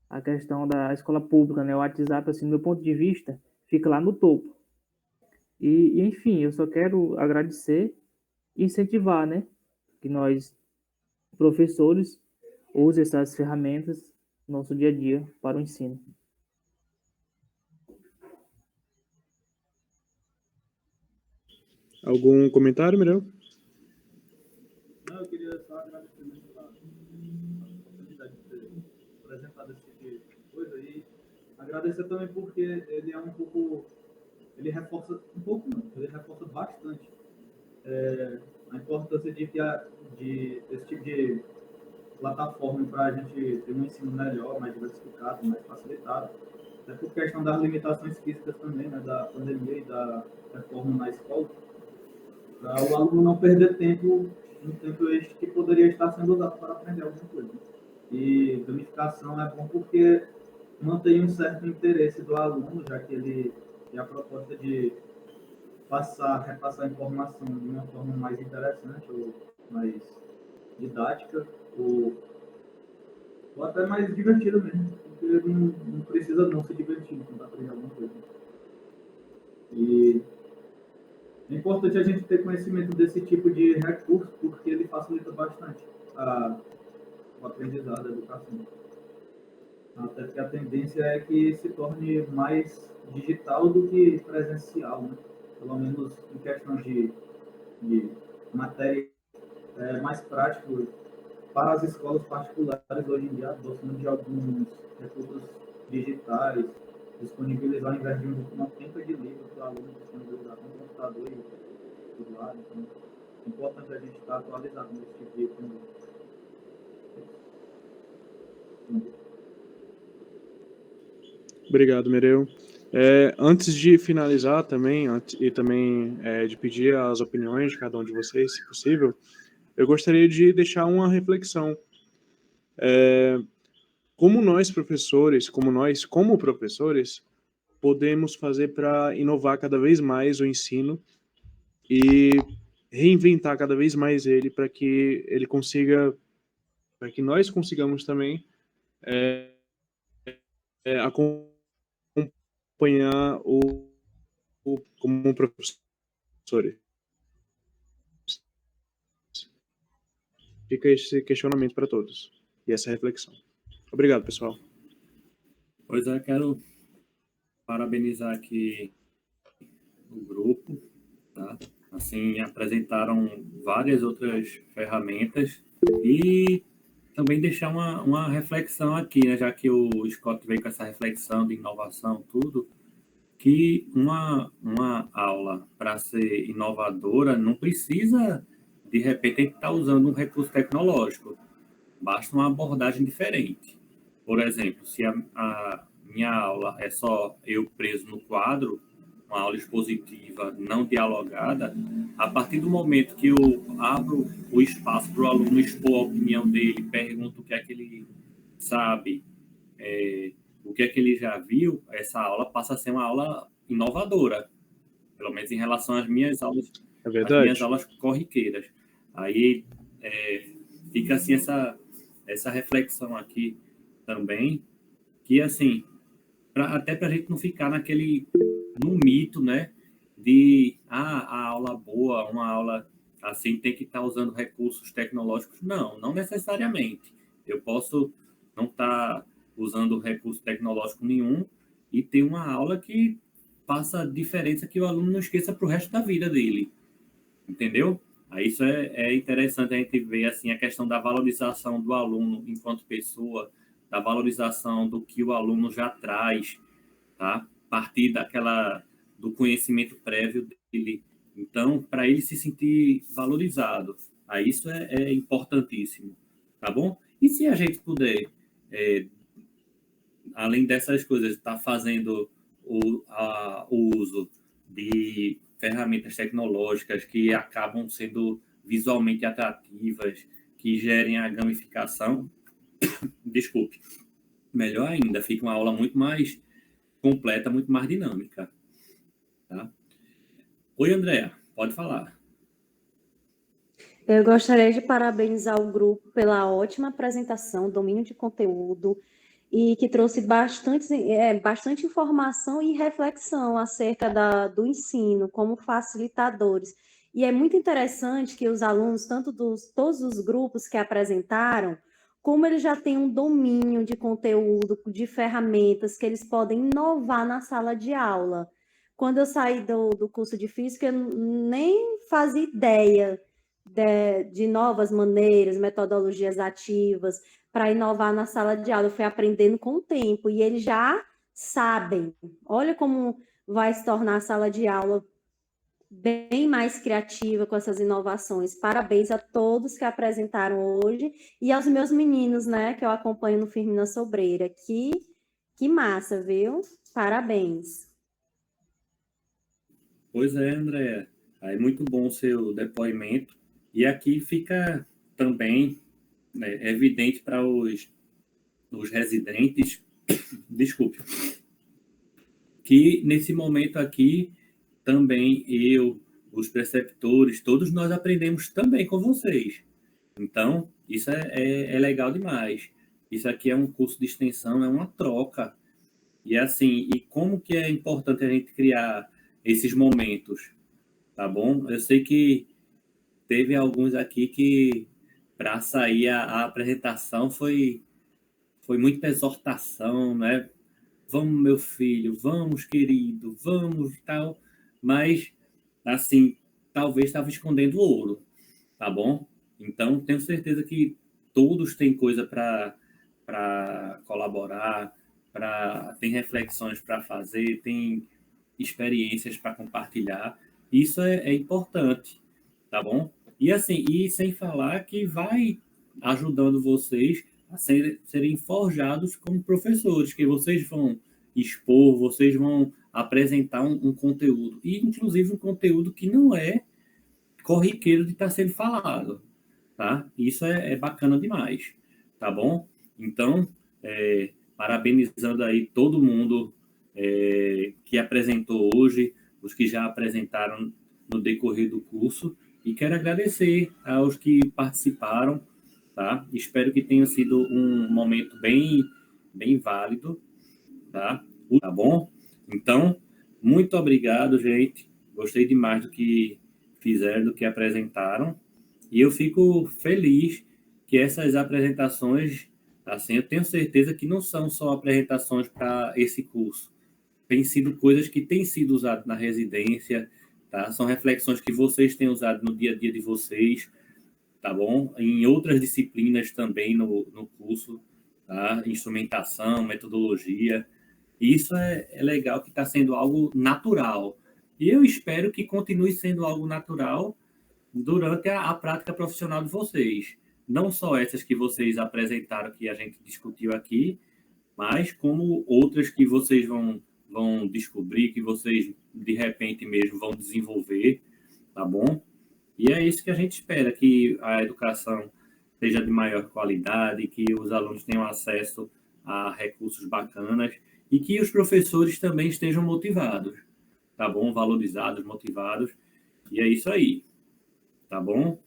a questão da escola pública, né? O WhatsApp, assim, do meu ponto de vista, fica lá no topo. E enfim, eu só quero agradecer e incentivar, né? Que nós, professores, usem essas ferramentas no nosso dia a dia para o ensino. Algum comentário, Mirel? Não, eu queria só agradecer muito a oportunidade de ter apresentado esse tipo de coisa e agradecer também porque ele é um pouco, ele reforça um pouco não, ele reforça bastante a importância de esse tipo de plataforma para a gente ter um ensino melhor, mais diversificado, mais facilitado, até por questão das limitações físicas também, né, da pandemia e da reforma na escola, para o aluno não perder tempo, um tempo este que poderia estar sendo usado para aprender alguma coisa. E gamificação é bom porque mantém um certo interesse do aluno, já que ele tem a proposta de repassar a informação de uma forma mais interessante ou mais didática ou até mais divertida mesmo, porque não precisa não se divertir quando aprender alguma coisa. E é importante a gente ter conhecimento desse tipo de recurso, porque ele facilita bastante o aprendizado, a educação. Até porque a tendência é que se torne mais digital do que presencial, né? Pelo menos em questão de matéria, mais prático para as escolas particulares hoje em dia, adoção de alguns recursos digitais, disponibilizar ao invés de uma penca de livro para o aluno disponibilizar com o computador e tudo lá. Então, é importante a gente estar atualizado nesse tipo de conduta. Obrigado, Mereu. Antes de finalizar também, e também de pedir as opiniões de cada um de vocês, se possível, eu gostaria de deixar uma reflexão. Como nós, professores, como professores, podemos fazer para inovar cada vez mais o ensino e reinventar cada vez mais ele para que ele consiga, para que nós consigamos também acompanhar como professores. Fica esse questionamento para todos e essa reflexão. Obrigado, pessoal. Pois é, quero parabenizar aqui o grupo, tá? Assim, apresentaram várias outras ferramentas e também deixar uma reflexão aqui, né? Já que o Scott veio com essa reflexão de inovação, tudo, que uma aula, para ser inovadora, não precisa, de repente, estar usando um recurso tecnológico. Basta uma abordagem diferente. Por exemplo, se a minha aula é só eu preso no quadro, uma aula expositiva não dialogada, a partir do momento que eu abro o espaço para o aluno expor a opinião dele, pergunto o que é que ele sabe, o que é que ele já viu, essa aula passa a ser uma aula inovadora, pelo menos em relação às minhas aulas, É às verdade? minhas aulas corriqueiras. Aí fica assim essa reflexão aqui também, que assim, até para a gente não ficar no mito, né, de a aula boa, uma aula assim tem que estar usando recursos tecnológicos. Não necessariamente. Eu posso não estar usando recurso tecnológico nenhum e ter uma aula que faça a diferença que o aluno não esqueça para o resto da vida dele, entendeu? Aí isso é interessante a gente ver assim a questão da valorização do aluno enquanto pessoa, da valorização do que o aluno já traz, tá? A partir do conhecimento prévio dele. Então, para ele se sentir valorizado, aí isso é importantíssimo, tá bom? E se a gente puder, além dessas coisas, estar fazendo o uso de ferramentas tecnológicas que acabam sendo visualmente atrativas, que gerem a gamificação, desculpe, melhor ainda, fica uma aula muito mais completa, muito mais dinâmica. Tá? Oi, Andréa, pode falar. Eu gostaria de parabenizar o grupo pela ótima apresentação, domínio de conteúdo, e que trouxe bastante informação e reflexão acerca do ensino como facilitadores. E é muito interessante que os alunos, tanto todos os grupos que apresentaram, como eles já têm um domínio de conteúdo, de ferramentas que eles podem inovar na sala de aula. Quando eu saí do curso de Física, eu nem fazia ideia de novas maneiras, metodologias ativas, para inovar na sala de aula. Eu fui aprendendo com o tempo e eles já sabem. Olha como vai se tornar a sala de aula bem mais criativa com essas inovações. Parabéns a todos que apresentaram hoje e aos meus meninos, né, que eu acompanho no Firmina Sobreira. Que massa, viu? Parabéns. Pois é, Andréa. É muito bom o seu depoimento. E aqui fica também, né, evidente para os residentes, desculpe, que nesse momento aqui também eu, os preceptores, todos nós aprendemos também com vocês. Então, isso é legal demais. Isso aqui é um curso de extensão, é uma troca. E assim, e como que é importante a gente criar esses momentos, tá bom? Eu sei que teve alguns aqui que para sair a apresentação foi muita exortação, né? Vamos, meu filho, vamos, querido, vamos, tal. Mas, assim, talvez estava escondendo ouro, tá bom? Então, tenho certeza que todos têm coisa para colaborar, tem reflexões para fazer, tem experiências para compartilhar. Isso é importante, tá bom? E assim, e sem falar que vai ajudando vocês a serem forjados como professores, que vocês vão expor, vocês vão apresentar um conteúdo, e inclusive um conteúdo que não é corriqueiro de estar sendo falado, tá? Isso é bacana demais, tá bom? Então, parabenizando aí todo mundo que apresentou hoje, os que já apresentaram no decorrer do curso, e quero agradecer aos que participaram, tá? Espero que tenha sido um momento bem válido, tá? Tá bom? Então, muito obrigado, gente. Gostei demais do que fizeram, do que apresentaram, e eu fico feliz que essas apresentações Assim, eu tenho certeza que não são só apresentações para esse curso. Tem sido coisas que têm sido usadas na residência, tá? São reflexões que vocês têm usado no dia a dia de vocês, tá bom? Em outras disciplinas também no curso, tá? Instrumentação, metodologia. Isso é legal, que está sendo algo natural. E eu espero que continue sendo algo natural durante a prática profissional de vocês. Não só essas que vocês apresentaram, que a gente discutiu aqui, mas como outras que vocês vão descobrir, que vocês, de repente mesmo, vão desenvolver, tá bom? E é isso que a gente espera, que a educação seja de maior qualidade, que os alunos tenham acesso a recursos bacanas e que os professores também estejam motivados, tá bom? Valorizados, motivados. E é isso aí, tá bom?